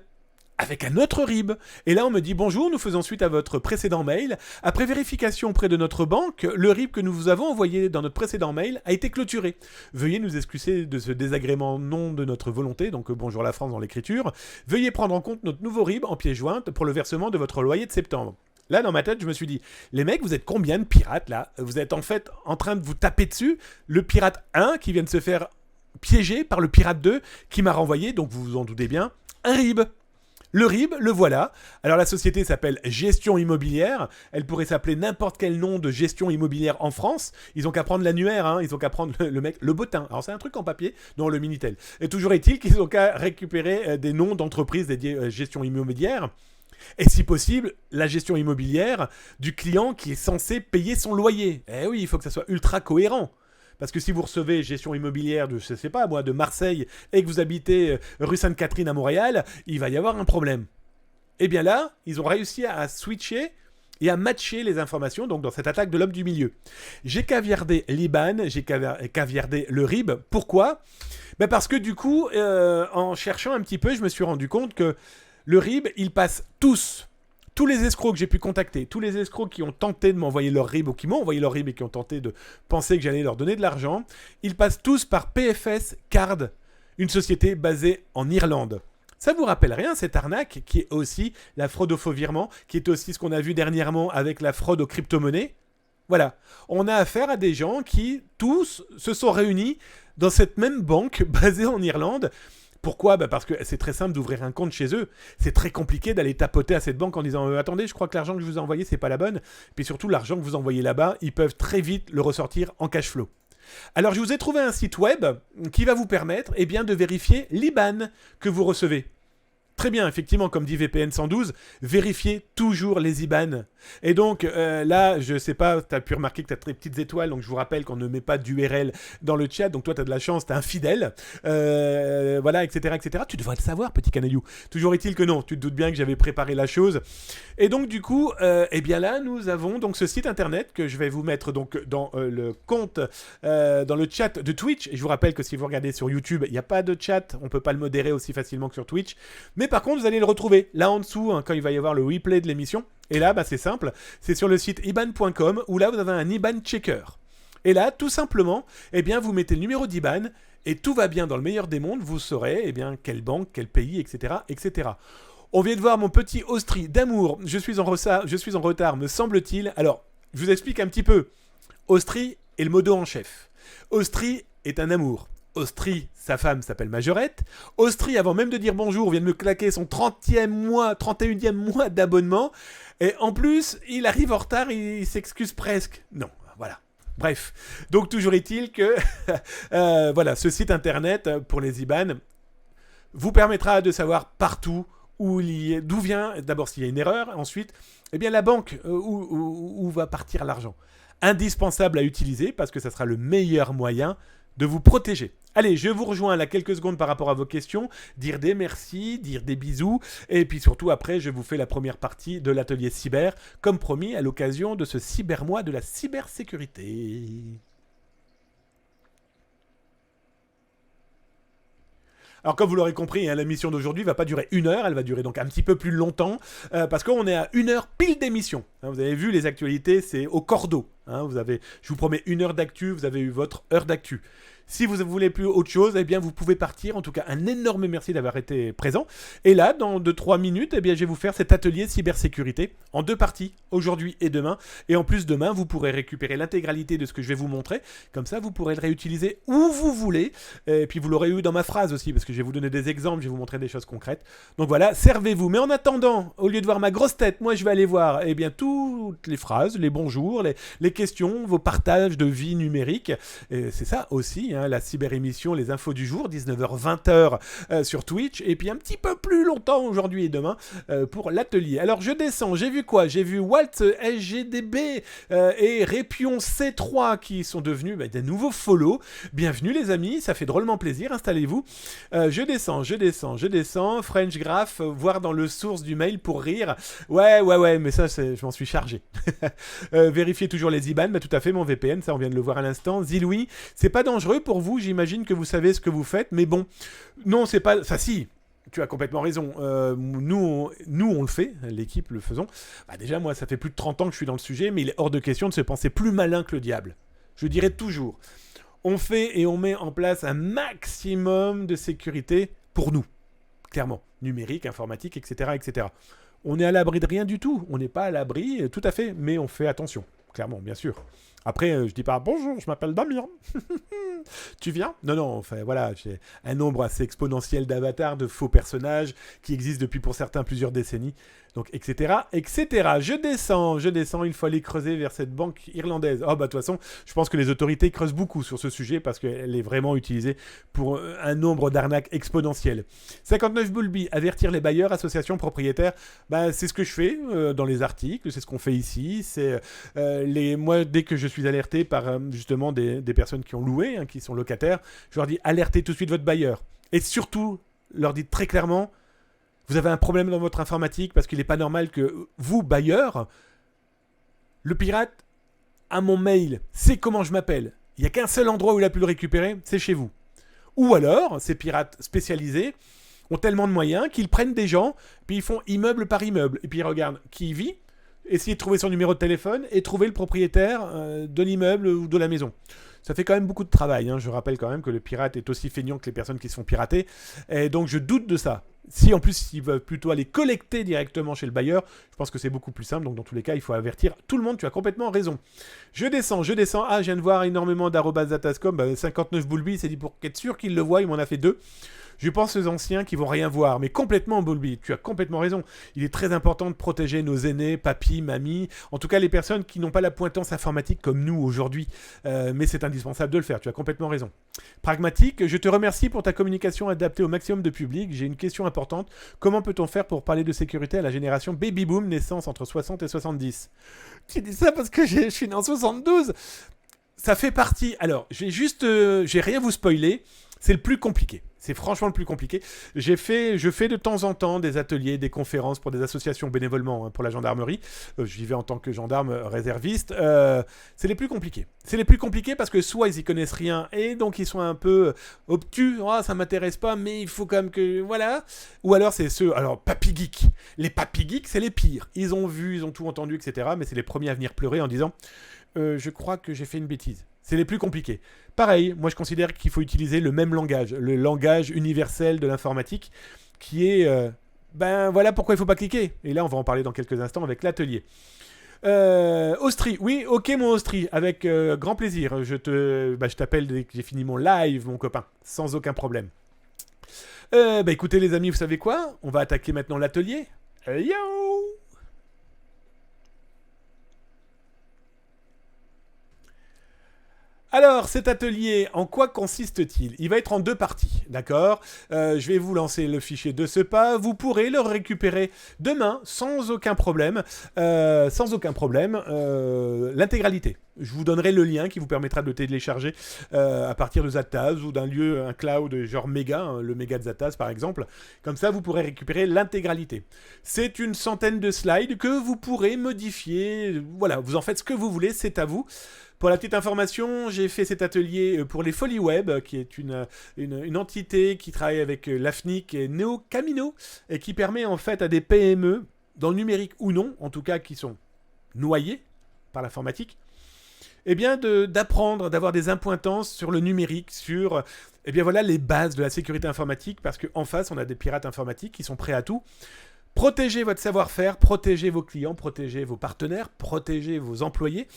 Avec un autre RIB. Et là, on me dit « Bonjour, nous faisons suite à votre précédent mail. Après vérification auprès de notre banque, le RIB que nous vous avons envoyé dans notre précédent mail a été clôturé. Veuillez nous excuser de ce désagrément non de notre volonté, donc bonjour la France dans l'écriture. Veuillez prendre en compte notre nouveau RIB en pièce jointe pour le versement de votre loyer de septembre. » Là, dans ma tête, je me suis dit « Les mecs, vous êtes combien de pirates, là ? Vous êtes en fait en train de vous taper dessus. Le pirate 1 qui vient de se faire piéger par le pirate 2 qui m'a renvoyé, donc vous vous en doutez bien, un RIB. » Le RIB, le voilà. Alors la société s'appelle Gestion Immobilière. Elle pourrait s'appeler n'importe quel nom de gestion immobilière en France. Ils ont qu'à prendre l'annuaire, ils ont qu'à prendre le mec, le bottin. Alors c'est un truc en papier, non le Minitel. Et toujours est-il qu'ils ont qu'à récupérer des noms d'entreprises dédiées à gestion immobilière. Et si possible, la gestion immobilière du client qui est censé payer son loyer. Eh oui, il faut que ça soit ultra cohérent. Parce que si vous recevez gestion immobilière de, je sais pas moi, de Marseille et que vous habitez rue Sainte-Catherine à Montréal, il va y avoir un problème. Et bien là, ils ont réussi à switcher et à matcher les informations donc dans cette attaque de l'homme du milieu. J'ai caviardé l'IBAN, j'ai caviardé le RIB. Pourquoi ? Parce que du coup, en cherchant un petit peu, je me suis rendu compte que le RIB, il passe tous les escrocs que j'ai pu contacter, tous les escrocs qui ont tenté de m'envoyer leur RIB ou qui m'ont envoyé leur RIB et qui ont tenté de penser que j'allais leur donner de l'argent, ils passent tous par PFS Card, une société basée en Irlande. Ça vous rappelle rien, cette arnaque qui est aussi la fraude au faux virement, qui est aussi ce qu'on a vu dernièrement avec la fraude aux crypto-monnaies. Voilà, on a affaire à des gens qui, tous, se sont réunis dans cette même banque basée en Irlande. Pourquoi ? Parce que c'est très simple d'ouvrir un compte chez eux. C'est très compliqué d'aller tapoter à cette banque en disant attendez, je crois que l'argent que je vous ai envoyé, c'est pas la bonne. Puis surtout, l'argent que vous envoyez là-bas, ils peuvent très vite le ressortir en cash flow. Alors, je vous ai trouvé un site web qui va vous permettre de vérifier l'IBAN que vous recevez. Très bien, effectivement, comme dit VPN 112, vérifiez toujours les IBAN. Et donc, là, je sais pas, tu as pu remarquer que tu as très petites étoiles, donc je vous rappelle qu'on ne met pas d'URL dans le chat, donc toi, tu as de la chance, tu es un fidèle, voilà, etc., etc. Tu devrais le savoir, petit canaillou. Toujours est-il que non, tu te doutes bien que j'avais préparé la chose. Et donc, du coup, là, nous avons donc ce site internet que je vais vous mettre donc dans le compte, dans le chat de Twitch. Et je vous rappelle que si vous regardez sur YouTube, il n'y a pas de chat, on ne peut pas le modérer aussi facilement que sur Twitch. Mais par contre, vous allez le retrouver là en dessous, quand il va y avoir le replay de l'émission. Et là, c'est simple, c'est sur le site iban.com où là, vous avez un IBAN checker. Et là, tout simplement, vous mettez le numéro d'IBAN et tout va bien dans le meilleur des mondes. Vous saurez quelle banque, quel pays, etc., etc. On vient de voir mon petit Austrie d'amour. Je suis en retard, me semble-t-il. Alors, je vous explique un petit peu. Austrie est le modo en chef. Austrie est un amour. Austrie, sa femme s'appelle Majorette. Austrie, avant même de dire bonjour, vient de me claquer son 31e mois d'abonnement. Et en plus, il arrive en retard, il s'excuse presque. Non, voilà. Bref. Donc, toujours est-il que voilà, ce site internet pour les IBAN vous permettra de savoir partout d'où vient, d'abord s'il y a une erreur, ensuite, la banque où va partir l'argent. Indispensable à utiliser parce que ça sera le meilleur moyen de vous protéger. Allez, je vous rejoins là quelques secondes par rapport à vos questions, dire des merci, dire des bisous, et puis surtout après, je vous fais la première partie de l'atelier cyber, comme promis à l'occasion de ce cybermois de la cybersécurité. Alors comme vous l'aurez compris, la mission d'aujourd'hui ne va pas durer 1 heure, elle va durer donc un petit peu plus longtemps, parce qu'on est à 1 heure pile d'émission. Vous avez vu, les actualités, c'est au cordeau. Je vous promets 1 heure d'actu, vous avez eu votre heure d'actu. Si vous ne voulez plus autre chose, vous pouvez partir. En tout cas, un énorme merci d'avoir été présent. Et là, dans 2-3 minutes, je vais vous faire cet atelier cybersécurité en 2 parties, aujourd'hui et demain. Et en plus, demain, vous pourrez récupérer l'intégralité de ce que je vais vous montrer. Comme ça, vous pourrez le réutiliser où vous voulez. Et puis, vous l'aurez eu dans ma phrase aussi, parce que je vais vous donner des exemples, je vais vous montrer des choses concrètes. Donc voilà, servez-vous. Mais en attendant, au lieu de voir ma grosse tête, moi, je vais aller voir toutes les phrases, les bonjours, les questions, vos partages de vie numérique. Et c'est ça aussi, la cyber-émission, les infos du jour, 19h-20h sur Twitch, et puis un petit peu plus longtemps aujourd'hui et demain pour l'atelier. Alors je descends, j'ai vu quoi ? J'ai vu Walt SGDB et Répion C3 qui sont devenus des nouveaux follow. Bienvenue les amis, ça fait drôlement plaisir, installez-vous. Je descends, French Graph, voir dans le source du mail pour rire. Ouais, mais ça, je m'en suis chargé. Vérifiez toujours les IBAN, tout à fait, mon VPN, ça on vient de le voir à l'instant. Ziloui, c'est pas dangereux pour vous, j'imagine que vous savez ce que vous faites, mais bon, non, c'est pas... Enfin si, tu as complètement raison, nous on le fait, l'équipe le faisons. Déjà, moi, ça fait plus de 30 ans que je suis dans le sujet, mais il est hors de question de se penser plus malin que le diable. Je dirais toujours, on fait et on met en place un maximum de sécurité pour nous, clairement, numérique, informatique, etc., etc. On est à l'abri de rien du tout, on n'est pas à l'abri, tout à fait, mais on fait attention, clairement, bien sûr. Après, je dis pas « Bonjour, je m'appelle Damien. Tu viens ?» Non, enfin voilà, j'ai un nombre assez exponentiel d'avatars, de faux personnages qui existent depuis pour certains plusieurs décennies. Donc, etc., etc. Je descends, il faut aller creuser vers cette banque irlandaise. De toute façon, je pense que les autorités creusent beaucoup sur ce sujet parce qu'elle est vraiment utilisée pour un nombre d'arnaques exponentielles. 59 Bulby, avertir les bailleurs, associations, propriétaires. C'est ce que je fais dans les articles, c'est ce qu'on fait ici. C'est moi, dès que je suis alerté par justement des personnes qui ont loué, qui sont locataires, je leur dis alertez tout de suite votre bailleur. Et surtout, leur dites très clairement, vous avez un problème dans votre informatique parce qu'il n'est pas normal que vous, bailleur, le pirate a mon mail, sait comment je m'appelle. Il n'y a qu'un seul endroit où il a pu le récupérer, c'est chez vous. Ou alors, ces pirates spécialisés ont tellement de moyens qu'ils prennent des gens, puis ils font immeuble par immeuble. Et puis ils regardent qui y vit, essayez de trouver son numéro de téléphone et trouver le propriétaire de l'immeuble ou de la maison. Ça fait quand même beaucoup de travail. Je rappelle quand même que le pirate est aussi feignant que les personnes qui se font pirater. Et donc je doute de ça. Si en plus ils veulent plutôt aller collecter directement chez le bailleur, je pense que c'est beaucoup plus simple. Donc dans tous les cas, il faut avertir tout le monde. Tu as complètement raison. Je descends. Ah, je viens de voir énormément @zatascom. 59 Boulby, c'est dit pour être sûr qu'il le voit. Il m'en a fait 2. Je pense aux anciens qui vont rien voir, mais complètement, Boulby, tu as complètement raison. Il est très important de protéger nos aînés, papy, mamie, en tout cas les personnes qui n'ont pas la pointance informatique comme nous aujourd'hui. Mais c'est indispensable de le faire, tu as complètement raison. Pragmatique, je te remercie pour ta communication adaptée au maximum de public. J'ai une question importante. Comment peut-on faire pour parler de sécurité à la génération baby boom, naissance entre 60 et 70 ? Tu dis ça parce que je suis né en 72. Ça fait partie... Alors, je vais rien vous spoiler. C'est le plus compliqué. C'est franchement le plus compliqué. Je fais de temps en temps des ateliers, des conférences pour des associations bénévolement, pour la gendarmerie. J'y vais en tant que gendarme réserviste. C'est les plus compliqués. C'est les plus compliqués parce que soit ils y connaissent rien et donc ils sont un peu obtus. Oh, ça m'intéresse pas, mais il faut quand même que... Voilà. Ou alors c'est ceux... Alors, papy geek. Les papy geeks, c'est les pires. Ils ont vu, ils ont tout entendu, etc. Mais c'est les premiers à venir pleurer en disant je crois que j'ai fait une bêtise. C'est les plus compliqués. Pareil, moi je considère qu'il faut utiliser le même langage, le langage universel de l'informatique, qui est, voilà pourquoi il ne faut pas cliquer. Et là, on va en parler dans quelques instants avec l'atelier. Austrie, oui, ok mon Austrie, avec grand plaisir. Je t'appelle dès que j'ai fini mon live, mon copain, sans aucun problème. Écoutez les amis, vous savez quoi ? On va attaquer maintenant l'atelier. Yo ! Alors, cet atelier, en quoi consiste-t-il ? Il va être en 2 parties, d'accord ? Je vais vous lancer le fichier de ce pas. Vous pourrez le récupérer demain, sans aucun problème. L'intégralité. Je vous donnerai le lien qui vous permettra de le télécharger à partir de Zataz ou d'un lieu, un cloud genre méga, le méga de Zataz par exemple. Comme ça, vous pourrez récupérer l'intégralité. C'est une centaine de slides que vous pourrez modifier. Voilà, vous en faites ce que vous voulez, c'est à vous. Pour la petite information, j'ai fait cet atelier pour les Folies Web, qui est une entité qui travaille avec l'AFNIC et Neo Camino, et qui permet en fait à des PME, dans le numérique ou non, en tout cas qui sont noyés par l'informatique, d'apprendre, d'avoir des impointances sur le numérique, sur les bases de la sécurité informatique, parce qu'en face, on a des pirates informatiques qui sont prêts à tout. Protégez votre savoir-faire, protégez vos clients, protégez vos partenaires, protégez vos employés.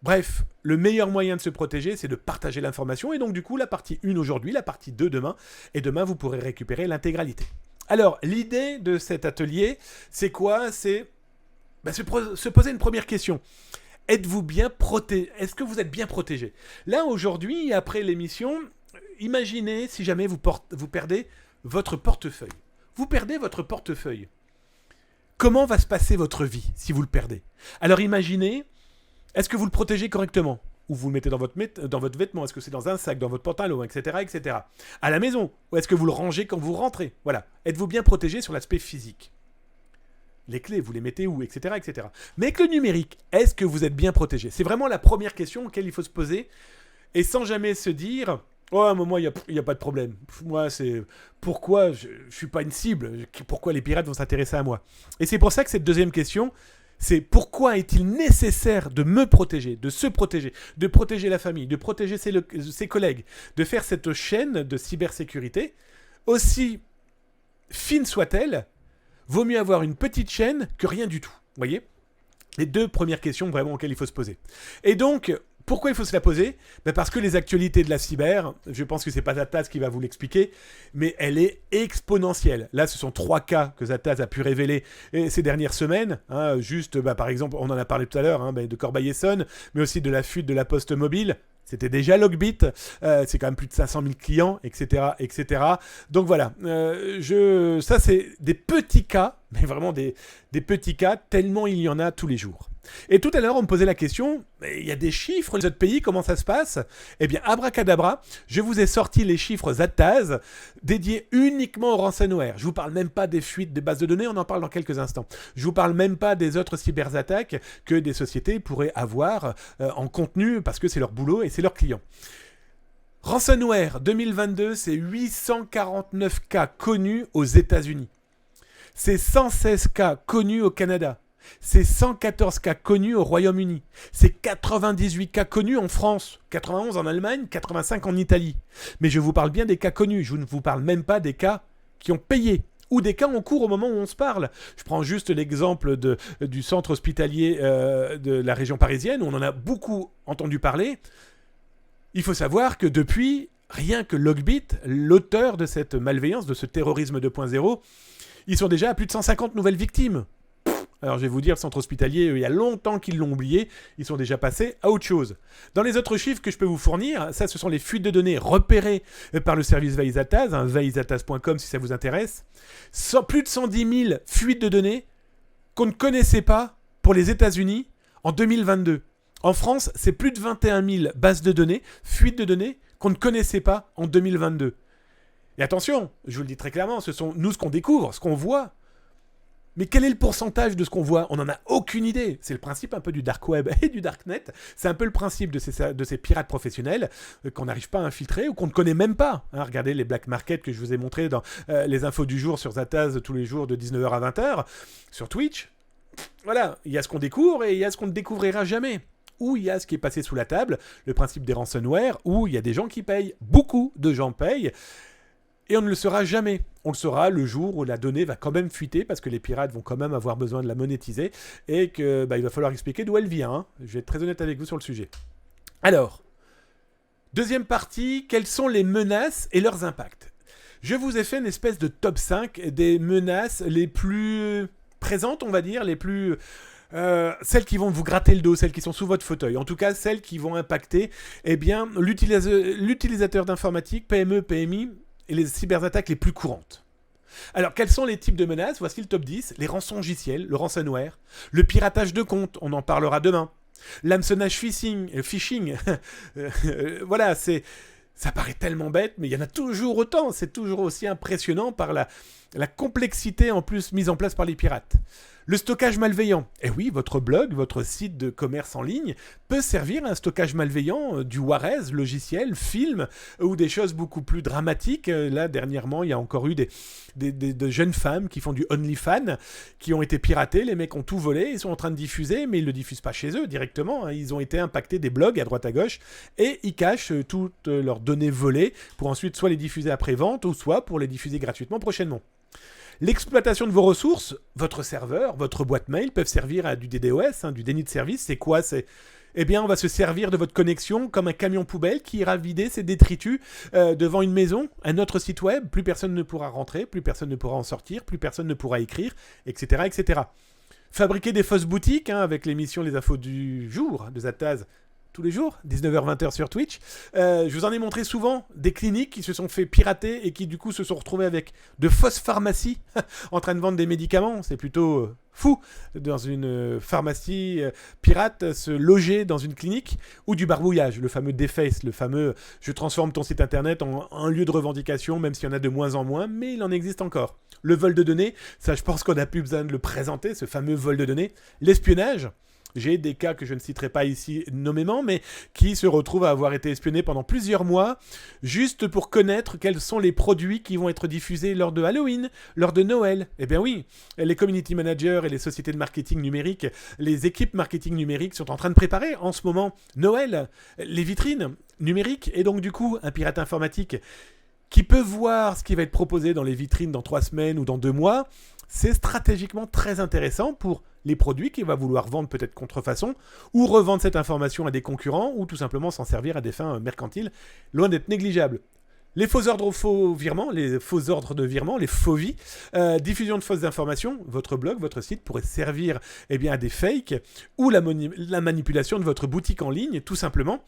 Bref, le meilleur moyen de se protéger, c'est de partager l'information. Et donc, du coup, la partie 1 aujourd'hui, la partie 2 demain. Et demain, vous pourrez récupérer l'intégralité. Alors, l'idée de cet atelier, c'est quoi ? C'est se poser une première question. Êtes-vous bien protégé ? Est-ce que vous êtes bien protégé ? Là, aujourd'hui, après l'émission, imaginez si jamais vous perdez votre portefeuille. Vous perdez votre portefeuille. Comment va se passer votre vie si vous le perdez ? Alors, imaginez... Est-ce que vous le protégez correctement ? Ou vous le mettez dans votre vêtement ? Est-ce que c'est dans un sac, dans votre pantalon, etc., etc. À la maison ? Ou est-ce que vous le rangez quand vous rentrez ? Voilà. Êtes-vous bien protégé sur l'aspect physique ? Les clés, vous les mettez où ? Etc., etc. Mais avec le numérique, est-ce que vous êtes bien protégé ? C'est vraiment la première question auquel il faut se poser. Et sans jamais se dire... Oh, moi, il n'y a pas de problème. Moi, c'est... Pourquoi je ne suis pas une cible ? Pourquoi les pirates vont s'intéresser à moi ? Et c'est pour ça que cette deuxième question... C'est pourquoi est-il nécessaire de me protéger, de se protéger, de protéger la famille, de protéger ses collègues, de faire cette chaîne de cybersécurité, aussi fine soit-elle, vaut mieux avoir une petite chaîne que rien du tout. Vous voyez ? Les 2 premières questions vraiment auxquelles il faut se poser. Et donc, pourquoi il faut se la poser ? Parce que les actualités de la cyber, je pense que c'est pas Zataz qui va vous l'expliquer, mais elle est exponentielle. Là, ce sont 3 cas que Zataz a pu révéler ces dernières semaines. Par exemple, on en a parlé tout à l'heure, de Corbeil-Essonnes, mais aussi de la fuite de la Poste Mobile. C'était déjà Logbit, c'est quand même plus de 500 000 clients, etc., etc. Donc voilà, ça c'est des petits cas, mais vraiment des petits cas, tellement il y en a tous les jours. Et tout à l'heure, on me posait la question, il y a des chiffres des autres pays, comment ça se passe ? Eh bien, abracadabra, je vous ai sorti les chiffres Zataz dédiés uniquement au ransomware. Je vous parle même pas des fuites des bases de données, on en parle dans quelques instants. Je vous parle même pas des autres cyberattaques que des sociétés pourraient avoir en contenu parce que c'est leur boulot et c'est leurs clients. Ransomware 2022, c'est 849 cas connus aux États-Unis. C'est 116 cas connus au Canada. C'est 114 cas connus au Royaume-Uni. C'est 98 cas connus en France, 91 en Allemagne, 85 en Italie. Mais je vous parle bien des cas connus. Je ne vous parle même pas des cas qui ont payé ou des cas en cours au moment où on se parle. Je prends juste l'exemple du centre hospitalier de la région parisienne, où on en a beaucoup entendu parler. Il faut savoir que depuis, rien que Logbit, l'auteur de cette malveillance, de ce terrorisme 2.0, ils sont déjà à plus de 150 nouvelles victimes. Alors je vais vous dire, le centre hospitalier, il y a longtemps qu'ils l'ont oublié, ils sont déjà passés à autre chose. Dans les autres chiffres que je peux vous fournir, ça ce sont les fuites de données repérées par le service Vaisataz, vaisataz.com si ça vous intéresse. Plus de 110 000 fuites de données qu'on ne connaissait pas pour les États-Unis en 2022. En France, c'est plus de 21 000 bases de données, fuites de données qu'on ne connaissait pas en 2022. Et attention, je vous le dis très clairement, ce sont nous ce qu'on découvre, ce qu'on voit. Mais quel est le pourcentage de ce qu'on voit ? On n'en a aucune idée. C'est le principe un peu du dark web et du darknet. C'est un peu le principe de ces pirates professionnels qu'on n'arrive pas à infiltrer ou qu'on ne connaît même pas. Regardez les black markets que je vous ai montrés dans les infos du jour sur Zataz tous les jours de 19h à 20h. Sur Twitch, voilà, il y a ce qu'on découvre et il y a ce qu'on ne découvrira jamais. Ou il y a ce qui est passé sous la table, le principe des ransomware, où il y a des gens qui payent. Beaucoup de gens payent. Et on ne le saura jamais. On le saura le jour où la donnée va quand même fuiter parce que les pirates vont quand même avoir besoin de la monétiser et qu'il va falloir expliquer d'où elle vient. Je vais être très honnête avec vous sur le sujet. Alors, deuxième partie, quelles sont les menaces et leurs impacts ? Je vous ai fait une espèce de top 5 des menaces les plus présentes, on va dire, les plus... celles qui vont vous gratter le dos, celles qui sont sous votre fauteuil, en tout cas celles qui vont impacter l'utilisateur d'informatique, PME, PMI, et les cyberattaques les plus courantes. Alors, quels sont les types de menaces ? Voici le top 10. Les rançongiciels, le ransomware, le piratage de comptes, on en parlera demain. L'hameçonnage phishing, voilà, ça paraît tellement bête, mais il y en a toujours autant. C'est toujours aussi impressionnant par la complexité en plus mise en place par les pirates. Le stockage malveillant. Eh oui, votre blog, votre site de commerce en ligne peut servir à un stockage malveillant du Juarez, logiciel, film ou des choses beaucoup plus dramatiques. Là, dernièrement, il y a encore eu de jeunes femmes qui font du OnlyFans, qui ont été piratées. Les mecs ont tout volé, ils sont en train de diffuser, mais ils ne le diffusent pas chez eux directement. Ils ont été impactés des blogs à droite à gauche et ils cachent toutes leurs données volées pour ensuite soit les diffuser après-vente ou soit pour les diffuser gratuitement prochainement. L'exploitation de vos ressources, votre serveur, votre boîte mail peuvent servir à du DDoS, du déni de service. C'est quoi ? Eh bien, on va se servir de votre connexion comme un camion poubelle qui ira vider ses détritus devant une maison, un autre site web. Plus personne ne pourra rentrer, plus personne ne pourra en sortir, plus personne ne pourra écrire, etc. etc. Fabriquer des fausses boutiques avec l'émission Les Infos du jour de Zataz. Tous les jours, 19h-20h sur Twitch. Je vous en ai montré souvent des cliniques qui se sont fait pirater et qui du coup se sont retrouvées avec de fausses pharmacies en train de vendre des médicaments. C'est plutôt fou dans une pharmacie pirate se loger dans une clinique ou du barbouillage, le fameux deface, le fameux je transforme ton site internet en un lieu de revendication même s'il y en a de moins en moins, mais il en existe encore. Le vol de données, ça je pense qu'on n'a plus besoin de le présenter, ce fameux vol de données. L'espionnage. J'ai des cas que je ne citerai pas ici nommément, mais qui se retrouvent à avoir été espionnés pendant plusieurs mois, juste pour connaître quels sont les produits qui vont être diffusés lors de Halloween, lors de Noël. Eh bien oui, les community managers et les sociétés de marketing numérique, les équipes marketing numérique sont en train de préparer en ce moment Noël, les vitrines numériques, et donc du coup, un pirate informatique qui peut voir ce qui va être proposé dans les vitrines dans 3 semaines ou dans 2 mois, c'est stratégiquement très intéressant pour les produits qu'il va vouloir vendre peut-être contrefaçon, ou revendre cette information à des concurrents, ou tout simplement s'en servir à des fins mercantiles, loin d'être négligeable. Les faux ordres faux virements, les faux ordres de virement, les faux vies, diffusion de fausses informations, votre blog, votre site pourrait servir à des fakes, ou la manipulation de votre boutique en ligne, tout simplement.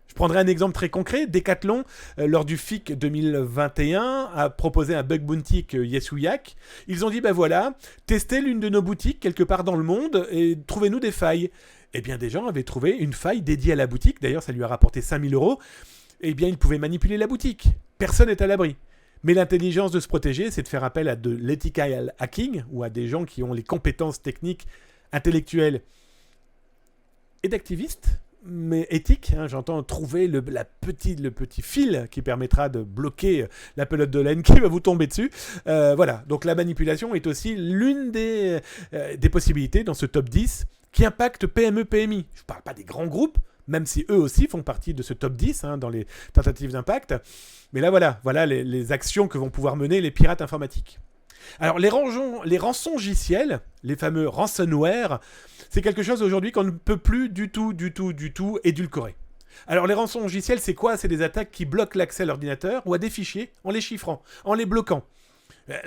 Je prendrai un exemple très concret. Decathlon, lors du FIC 2021, a proposé un bug bounty Yesuyak. Ils ont dit, voilà, testez l'une de nos boutiques quelque part dans le monde et trouvez-nous des failles. Eh bien, des gens avaient trouvé une faille dédiée à la boutique. D'ailleurs, ça lui a rapporté 5 000 €. Eh bien, ils pouvaient manipuler la boutique. Personne n'est à l'abri. Mais l'intelligence de se protéger, c'est de faire appel à de l'ethical hacking ou à des gens qui ont les compétences techniques, intellectuelles et d'activistes. Mais éthique, j'entends trouver le petit fil qui permettra de bloquer la pelote de laine qui va vous tomber dessus. Voilà, donc la manipulation est aussi l'une des possibilités dans ce top 10 qui impacte PME, PMI. Je ne parle pas des grands groupes, même si eux aussi font partie de ce top 10 dans les tentatives d'impact. Mais là, voilà les actions que vont pouvoir mener les pirates informatiques. Alors les rançongiciels, les fameux ransomware, c'est quelque chose aujourd'hui qu'on ne peut plus du tout édulcorer. Alors les rançongiciels, c'est quoi? C'est des attaques qui bloquent l'accès à l'ordinateur ou à des fichiers en les chiffrant, en les bloquant.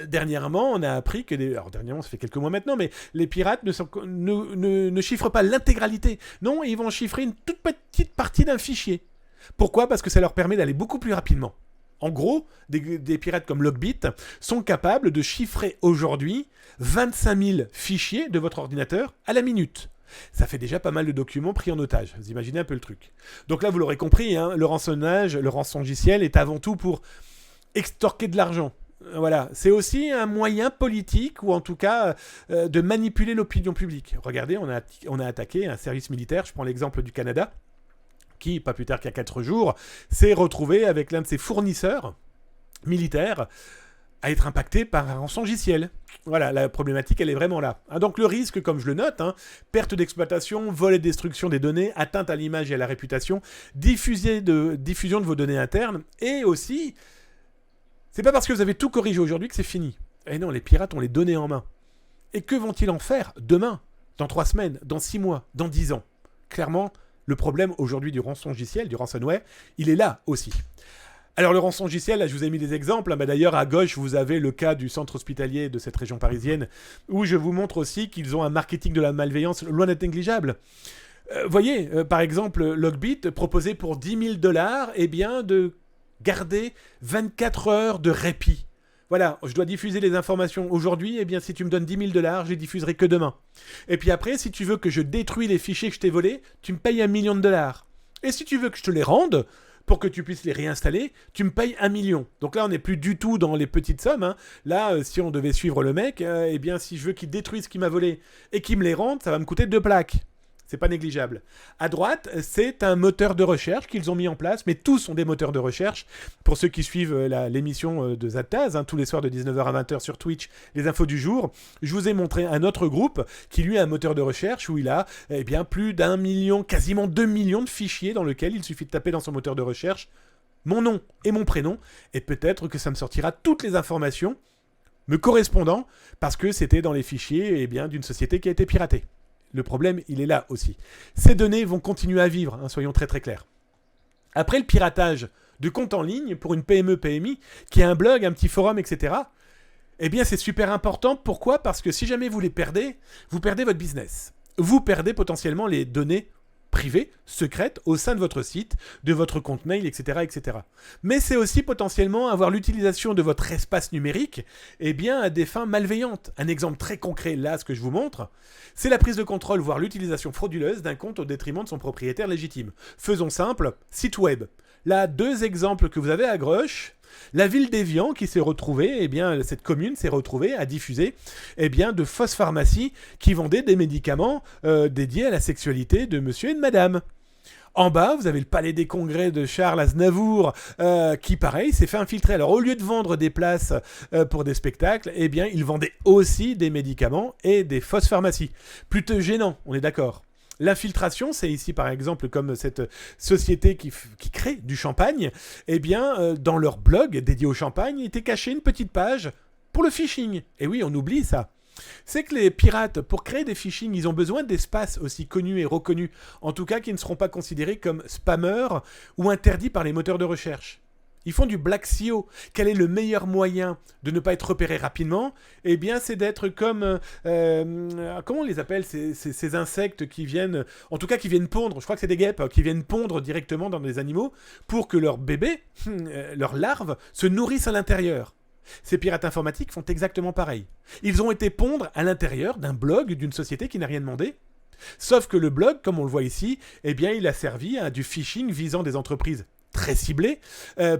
Dernièrement, on a appris que alors dernièrement, ça fait quelques mois maintenant, mais les pirates ne chiffrent pas l'intégralité. Non, ils vont chiffrer une toute petite partie d'un fichier. Pourquoi? Parce que ça leur permet d'aller beaucoup plus rapidement. En gros, des pirates comme Logbit sont capables de chiffrer aujourd'hui 25 000 fichiers de votre ordinateur à la minute. Ça fait déjà pas mal de documents pris en otage. Vous imaginez un peu le truc. Donc là, vous l'aurez compris, hein, le rançongiciel est avant tout pour extorquer de l'argent. Voilà, c'est aussi un moyen politique, ou en tout cas de manipuler l'opinion publique. Regardez, on a attaqué un service militaire, je prends l'exemple du Canada, qui, pas plus tard qu'il y a 4 jours, s'est retrouvé avec l'un de ses fournisseurs militaires à être impacté par un rançongiciel. Voilà, la problématique, elle est vraiment là. Hein, donc le risque, comme je le note, hein, perte d'exploitation, vol et destruction des données, atteinte à l'image et à la réputation, diffusion de vos données internes, et aussi... C'est pas parce que vous avez tout corrigé aujourd'hui que c'est fini. Et non, les pirates ont les données en main. Et que vont-ils en faire demain, dans 3 semaines, dans 6 mois, dans 10 ans? Clairement, le problème aujourd'hui du rançongiciel, du ransomware, il est là aussi. Alors le rançongiciel, là je vous ai mis des exemples. D'ailleurs à gauche vous avez le cas du centre hospitalier de cette région parisienne, où je vous montre aussi qu'ils ont un marketing de la malveillance loin d'être négligeable. Voyez, par exemple, Logbit proposait pour 10 000 $, eh bien, de garder 24 heures de répit. Voilà, je dois diffuser les informations aujourd'hui, eh bien si tu me donnes 10 000 $, je les diffuserai que demain. Et puis après, si tu veux que je détruis les fichiers que je t'ai volés, tu me payes $1 million. Et si tu veux que je te les rende, pour que tu puisses les réinstaller, tu me payes 1 million. Donc là, on n'est plus du tout dans les petites sommes. Hein. Là, si on devait suivre le mec, eh bien si je veux qu'il détruise ce qu'il m'a volé et qu'il me les rende, ça va me coûter 2 plaques. C'est pas négligeable. À droite, c'est un moteur de recherche qu'ils ont mis en place, mais tous sont des moteurs de recherche. Pour ceux qui suivent l'émission de Zataz, hein, tous les soirs de 19h à 20h sur Twitch, les infos du jour, je vous ai montré un autre groupe qui lui a un moteur de recherche où il a eh bien, plus d'1 million, quasiment 2 millions de fichiers dans lesquels il suffit de taper dans son moteur de recherche mon nom et mon prénom, et peut-être que ça me sortira toutes les informations me correspondant parce que c'était dans les fichiers eh bien, d'une société qui a été piratée. Le problème, il est là aussi. Ces données vont continuer à vivre, hein, soyons très très clairs. Après le piratage de comptes en ligne pour une PME, PMI, qui a un blog, un petit forum, etc., eh bien c'est super important. Pourquoi? Parce que si jamais vous les perdez, vous perdez votre business. Vous perdez potentiellement les données privées, secrètes, au sein de votre site, de votre compte mail, etc. etc. Mais c'est aussi potentiellement avoir l'utilisation de votre espace numérique eh bien, à des fins malveillantes. Un exemple très concret, là, ce que je vous montre, c'est la prise de contrôle, voire l'utilisation frauduleuse d'un compte au détriment de son propriétaire légitime. Faisons simple, site web. Là, 2 exemples que vous avez à gauche. La ville d'Évian qui s'est retrouvée, eh bien, cette commune s'est retrouvée à diffuser eh bien, de fausses pharmacies qui vendaient des médicaments dédiés à la sexualité de monsieur et de madame. En bas, vous avez le palais des congrès de Charles Aznavour qui, pareil, s'est fait infiltrer. Alors, au lieu de vendre des places pour des spectacles, eh bien, il vendait aussi des médicaments et des fausses pharmacies. Plutôt gênant, on est d'accord. L'infiltration, c'est ici par exemple comme cette société qui crée du champagne, eh bien dans leur blog dédié au champagne, il était caché une petite page pour le phishing. Et oui, on oublie ça. C'est que les pirates, pour créer des phishing, ils ont besoin d'espaces aussi connus et reconnus, en tout cas qui ne seront pas considérés comme spammers ou interdits par les moteurs de recherche. Ils font du black SEO. Quel est le meilleur moyen de ne pas être repéré rapidement? Eh bien, c'est d'être comme... comment on les appelle ces insectes qui viennent... En tout cas, qui viennent pondre. Je crois que c'est des guêpes qui viennent pondre directement dans des animaux pour que leurs bébés, leurs larves, se nourrissent à l'intérieur. Ces pirates informatiques font exactement pareil. Ils ont été pondre à l'intérieur d'un blog d'une société qui n'a rien demandé. Sauf que le blog, comme on le voit ici, eh bien, il a servi à du phishing visant des entreprises très ciblé,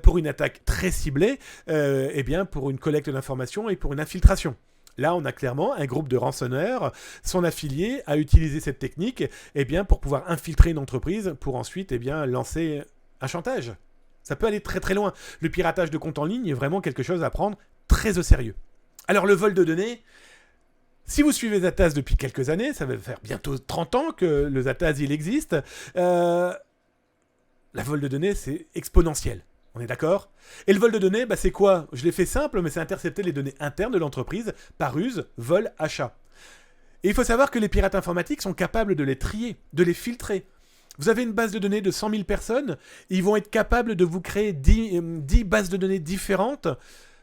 pour une attaque très ciblée, eh bien pour une collecte d'informations et pour une infiltration. Là, on a clairement un groupe de rançonneurs, son affilié a utilisé cette technique eh bien, pour pouvoir infiltrer une entreprise pour ensuite eh bien, lancer un chantage. Ça peut aller très très loin. Le piratage de comptes en ligne est vraiment quelque chose à prendre très au sérieux. Alors le vol de données, si vous suivez Zataz depuis quelques années, ça va faire bientôt 30 ans que le Zataz il existe, la vol de données, c'est exponentiel. On est d'accord? Et le vol de données, bah c'est quoi? Je l'ai fait simple, mais c'est intercepter les données internes de l'entreprise par ruse, vol, achat. Et il faut savoir que les pirates informatiques sont capables de les trier, de les filtrer. Vous avez une base de données de 100 000 personnes, ils vont être capables de vous créer 10 bases de données différentes,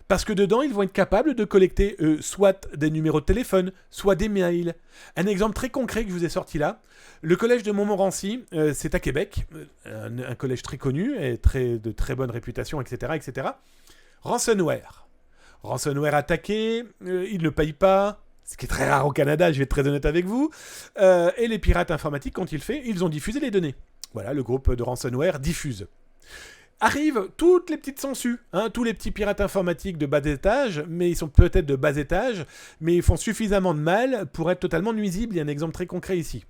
parce que dedans, ils vont être capables de collecter soit des numéros de téléphone, soit des mails. Un exemple très concret que je vous ai sorti là, le collège de Montmorency, c'est à Québec, un collège très connu et de très bonne réputation, etc. etc. Ransomware. Ransomware attaqué, ils ne payent pas, ce qui est très rare au Canada, je vais être très honnête avec vous. Et les pirates informatiques, quand ils le font, ils ont diffusé les données. Voilà, le groupe de ransomware diffuse. Arrivent toutes les petites sangsues, tous les petits pirates informatiques de bas étage, mais ils sont peut-être de bas étage, mais ils font suffisamment de mal pour être totalement nuisibles. Il y a un exemple très concret ici.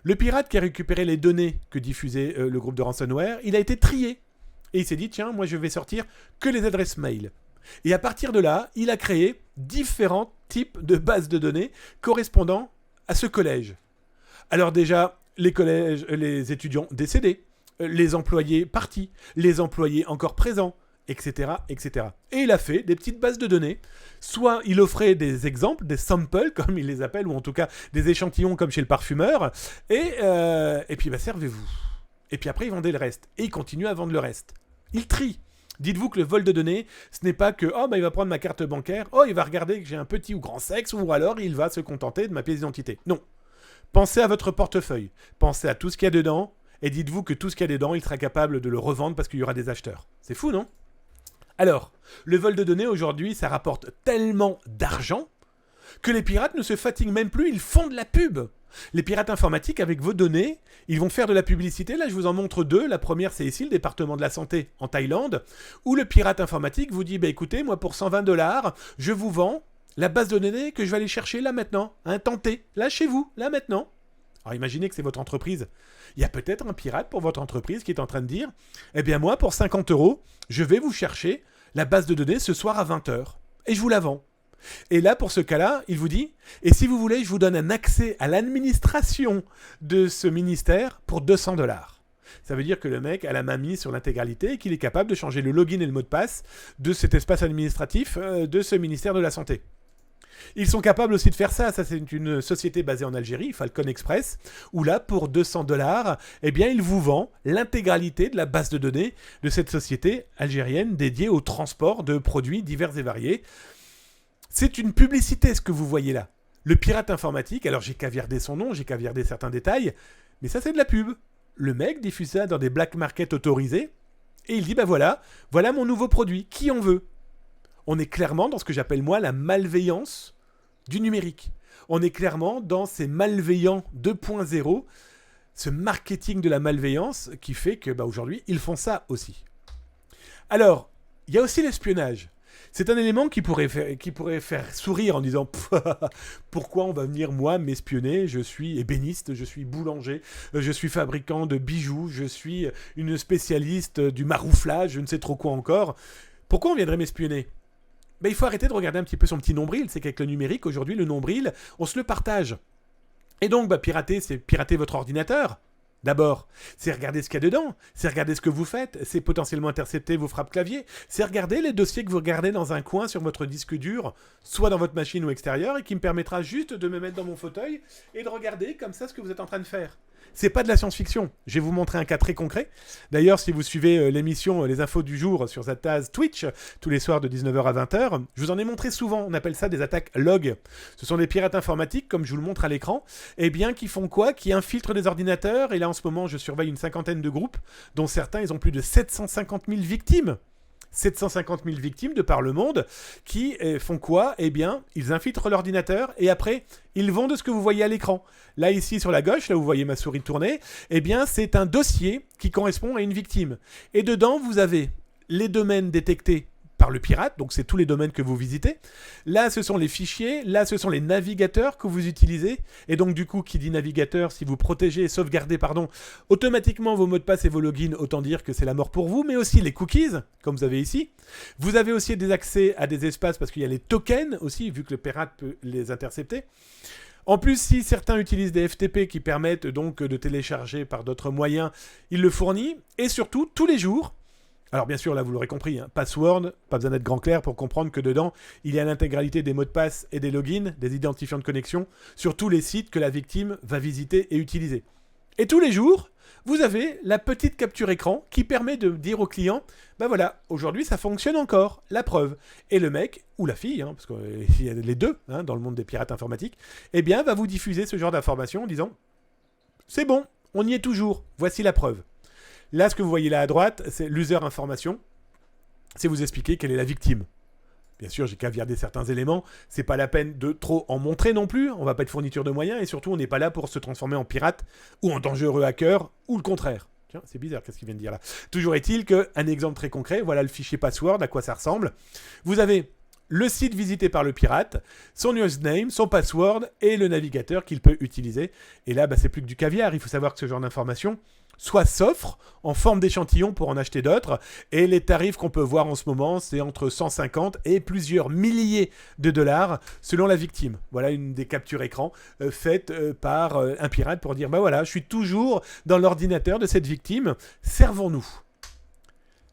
Le pirate qui a récupéré les données que diffusait le groupe de ransomware, il a été trié. Et il s'est dit, tiens, moi je vais sortir que les adresses mail. Et à partir de là, il a créé différents types de bases de données correspondant à ce collège. Alors déjà, les étudiants décédés, les employés partis, les employés encore présents, etc., etc. Et il a fait des petites bases de données. Soit il offrait des exemples, des samples, comme il les appelle, ou en tout cas des échantillons comme chez le parfumeur, et puis servez-vous. Et puis après, il vendait le reste. Et il continue à vendre le reste. Il trie. Dites-vous que le vol de données, ce n'est pas que il va prendre ma carte bancaire, il va regarder que j'ai un petit ou grand sexe, ou alors il va se contenter de ma pièce d'identité. Non. Pensez à votre portefeuille. Pensez à tout ce qu'il y a dedans. Et dites-vous que tout ce qu'il y a dedans, il sera capable de le revendre parce qu'il y aura des acheteurs. C'est fou, non? Alors, le vol de données aujourd'hui, ça rapporte tellement d'argent que les pirates ne se fatiguent même plus, ils font de la pub. Les pirates informatiques, avec vos données, ils vont faire de la publicité. Là, je vous en montre deux. La première, c'est ici, le département de la santé en Thaïlande, où le pirate informatique vous dit, écoutez, moi, pour 120$, je vous vends la base de données que je vais aller chercher là maintenant. Tentez, là, chez vous, là maintenant. Alors imaginez que c'est votre entreprise. Il y a peut-être un pirate pour votre entreprise qui est en train de dire moi, pour 50€, je vais vous chercher la base de données ce soir à 20h. Et je vous la vends. Et là, pour ce cas-là, il vous dit et si vous voulez, je vous donne un accès à l'administration de ce ministère pour 200$. Ça veut dire que le mec a la main mise sur l'intégralité et qu'il est capable de changer le login et le mot de passe de cet espace administratif de ce ministère de la Santé. Ils sont capables aussi de faire ça. Ça, c'est une société basée en Algérie, Falcon Express, où là, pour 200$, il vous vend l'intégralité de la base de données de cette société algérienne dédiée au transport de produits divers et variés. C'est une publicité, ce que vous voyez là. Le pirate informatique, alors j'ai caviardé son nom, j'ai caviardé certains détails, mais ça, c'est de la pub. Le mec diffuse ça dans des black markets autorisés, et il dit, voilà mon nouveau produit, qui en veut? On est clairement dans ce que j'appelle moi la malveillance du numérique. On est clairement dans ces malveillants 2.0, ce marketing de la malveillance qui fait que aujourd'hui, ils font ça aussi. Alors, il y a aussi l'espionnage. C'est un élément qui pourrait faire sourire en disant « Pourquoi on va venir, moi, m'espionner? Je suis ébéniste, je suis boulanger, je suis fabricant de bijoux, je suis une spécialiste du marouflage, je ne sais trop quoi encore. Pourquoi on viendrait m'espionner ?» Il faut arrêter de regarder un petit peu son petit nombril. C'est qu'avec le numérique, aujourd'hui, le nombril, on se le partage. Et donc, pirater, c'est pirater votre ordinateur. D'abord, c'est regarder ce qu'il y a dedans. C'est regarder ce que vous faites. C'est potentiellement intercepter vos frappes clavier. C'est regarder les dossiers que vous regardez dans un coin sur votre disque dur, soit dans votre machine ou extérieur, et qui me permettra juste de me mettre dans mon fauteuil et de regarder comme ça ce que vous êtes en train de faire. C'est pas de la science-fiction. Je vais vous montrer un cas très concret. D'ailleurs, si vous suivez l'émission Les Infos du Jour sur Zataz Twitch, tous les soirs de 19h à 20h, je vous en ai montré souvent. On appelle ça des attaques log. Ce sont des pirates informatiques, comme je vous le montre à l'écran, qui font quoi? Qui infiltrent des ordinateurs. Et là, en ce moment, je surveille une cinquantaine de groupes, dont certains, ils ont plus de 750 000 victimes. 750 000 victimes de par le monde qui font quoi? Ils infiltrent l'ordinateur et après, ils vont de ce que vous voyez à l'écran. Là, ici, sur la gauche, là où vous voyez ma souris tourner, c'est un dossier qui correspond à une victime. Et dedans, vous avez les domaines détectés par le pirate, donc c'est tous les domaines que vous visitez. Là, ce sont les fichiers, là, ce sont les navigateurs que vous utilisez. Et donc, du coup, qui dit navigateur, si vous protégez et sauvegardez, automatiquement vos mots de passe et vos logins, autant dire que c'est la mort pour vous, mais aussi les cookies, comme vous avez ici. Vous avez aussi des accès à des espaces, parce qu'il y a les tokens aussi, vu que le pirate peut les intercepter. En plus, si certains utilisent des FTP qui permettent donc de télécharger par d'autres moyens, il le fournit. Et surtout, tous les jours, Alors bien sûr, là vous l'aurez compris, hein, password, pas besoin d'être grand clair pour comprendre que dedans, il y a l'intégralité des mots de passe et des logins, des identifiants de connexion, sur tous les sites que la victime va visiter et utiliser. Et tous les jours, vous avez la petite capture écran qui permet de dire au client, ben voilà, aujourd'hui ça fonctionne encore, la preuve. Et le mec, ou la fille, hein, parce qu'il y a les deux hein, dans le monde des pirates informatiques, eh bien va vous diffuser ce genre d'informations en disant, c'est bon, on y est toujours, voici la preuve. Là, ce que vous voyez là à droite, c'est l'user information. C'est vous expliquer quelle est la victime. Bien sûr, j'ai caviardé certains éléments. C'est pas la peine de trop en montrer non plus. On va pas être fourniture de moyens et surtout, on n'est pas là pour se transformer en pirate ou en dangereux hacker ou le contraire. Tiens, c'est bizarre, qu'est-ce qu'il vient de dire là? Toujours est-il qu'un exemple très concret, voilà le fichier password, à quoi ça ressemble. Vous avez le site visité par le pirate, son username, son password et le navigateur qu'il peut utiliser. Et là, bah, c'est plus que du caviar. Il faut savoir que ce genre d'informations soit s'offre en forme d'échantillon pour en acheter d'autres. Et les tarifs qu'on peut voir en ce moment, c'est entre 150 et plusieurs milliers de dollars selon la victime. Voilà une des captures écran faites par un pirate pour dire, bah voilà, je suis toujours dans l'ordinateur de cette victime, servons-nous.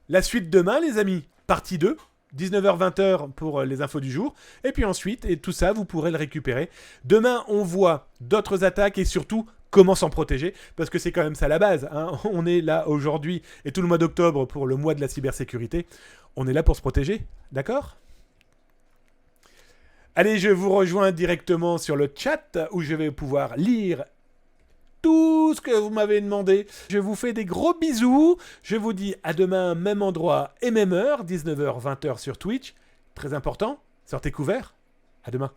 La suite demain, les amis, partie 2. 19h-20h pour les infos du jour. Et puis ensuite, et tout ça, vous pourrez le récupérer. Demain, on voit d'autres attaques et surtout comment s'en protéger, parce que c'est quand même ça la base. Hein. On est là aujourd'hui et tout le mois d'octobre pour le mois de la cybersécurité. On est là pour se protéger, d'accord ? Allez, je vous rejoins directement sur le chat où je vais pouvoir lire tout ce que vous m'avez demandé. Je vous fais des gros bisous. Je vous dis à demain, même endroit et même heure, 19h, 20h sur Twitch. Très important, sortez couverts. À demain.